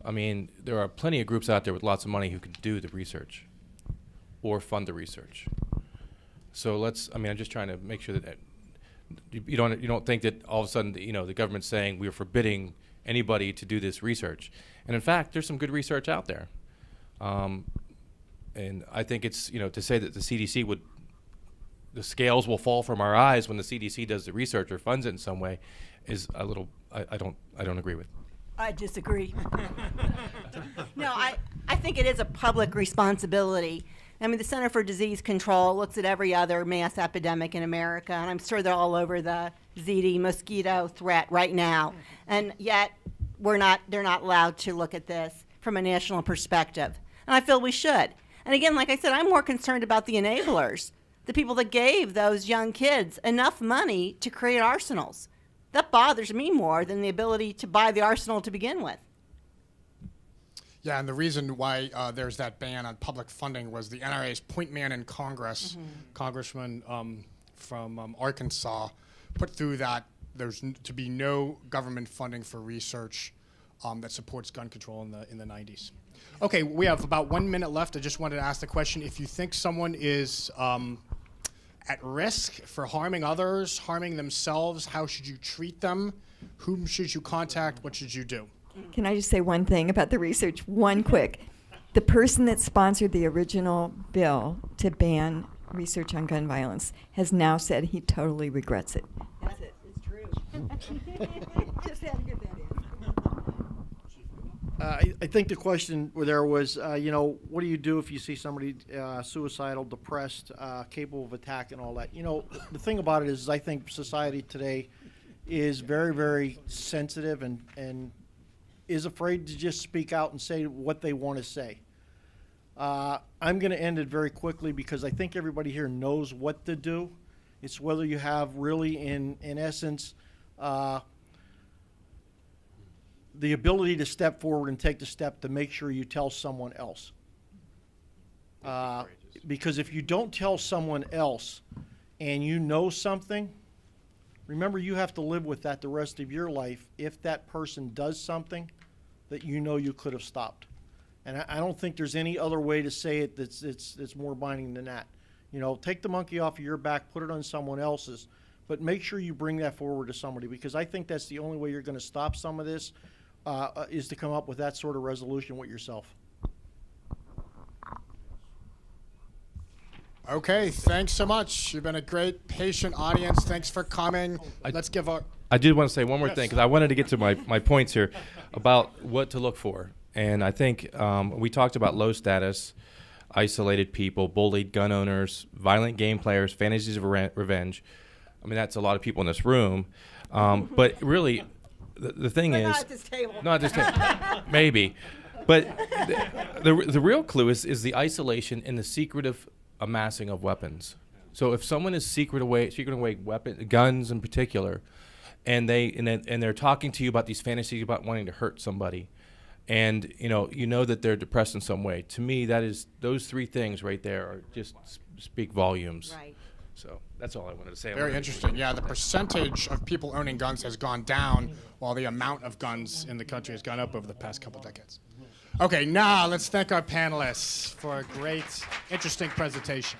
I mean, there are plenty of groups out there with lots of money who can do the research or fund the research. So I'm just trying to make sure that you don't think that all of a sudden, the government's saying we're forbidding anybody to do this research. And in fact, there's some good research out there. And I think it's, to say that the CDC the scales will fall from our eyes when the CDC does the research or funds it in some way is a little, I don't agree with. I disagree. No, I think it is a public responsibility. I mean, the Center for Disease Control looks at every other mass epidemic in America, and I'm sure they're all over the ZD mosquito threat right now. And yet, they're not allowed to look at this from a national perspective. And I feel we should. And again, like I said, I'm more concerned about the enablers, the people that gave those young kids enough money to create arsenals. That bothers me more than the ability to buy the arsenal to begin with. Yeah, and the reason why there's that ban on public funding was the NRA's point man in Congress, Congressman from Arkansas, put through that there's to be no government funding for research that supports gun control in the 90s. Okay, we have about 1 minute left. I just wanted to ask the question, if you think someone is at risk for harming others, harming themselves, how should you treat them? Whom should you contact? What should you do? Can I just say one thing about the research? One quick. The person that sponsored the original bill to ban research on gun violence has now said he totally regrets it. That's it. It's true. Just had to get that in. I think the question there was, what do you do if you see somebody suicidal, depressed, capable of attack and all that? The thing about it is I think society today is very, very sensitive and is afraid to just speak out and say what they want to say. I'm going to end it very quickly because I think everybody here knows what to do. It's whether you have really, in essence, the ability to step forward and take the step to make sure you tell someone else. Because if you don't tell someone else and you know something, remember you have to live with that the rest of your life if that person does something that you could have stopped. And I don't think there's any other way to say it that's more binding than that. Take the monkey off of your back, put it on someone else's, but make sure you bring that forward to somebody, because I think that's the only way you're going to stop some of this is to come up with that sort of resolution with yourself. Okay, thanks so much. You've been a great, patient audience. Thanks for coming. Let's give our... I did want to say one more thing, because I wanted to get to my points here about what to look for. And I think we talked about low status, isolated people, bullied gun owners, violent game players, fantasies of revenge. I mean, that's a lot of people in this room. But really, the thing is... Not at this table. Not at this table. Maybe. But the real clue is the isolation and the secretive amassing of weapons. So if someone is secreting away guns in particular, and they're talking to you about these fantasies about wanting to hurt somebody, and you know that they're depressed in some way. To me, those three things right there are just speak volumes. Right. So that's all I wanted to say. Very interesting. Yeah, the percentage of people owning guns has gone down, while the amount of guns in the country has gone up over the past couple decades. Okay, now let's thank our panelists for a great, interesting presentation.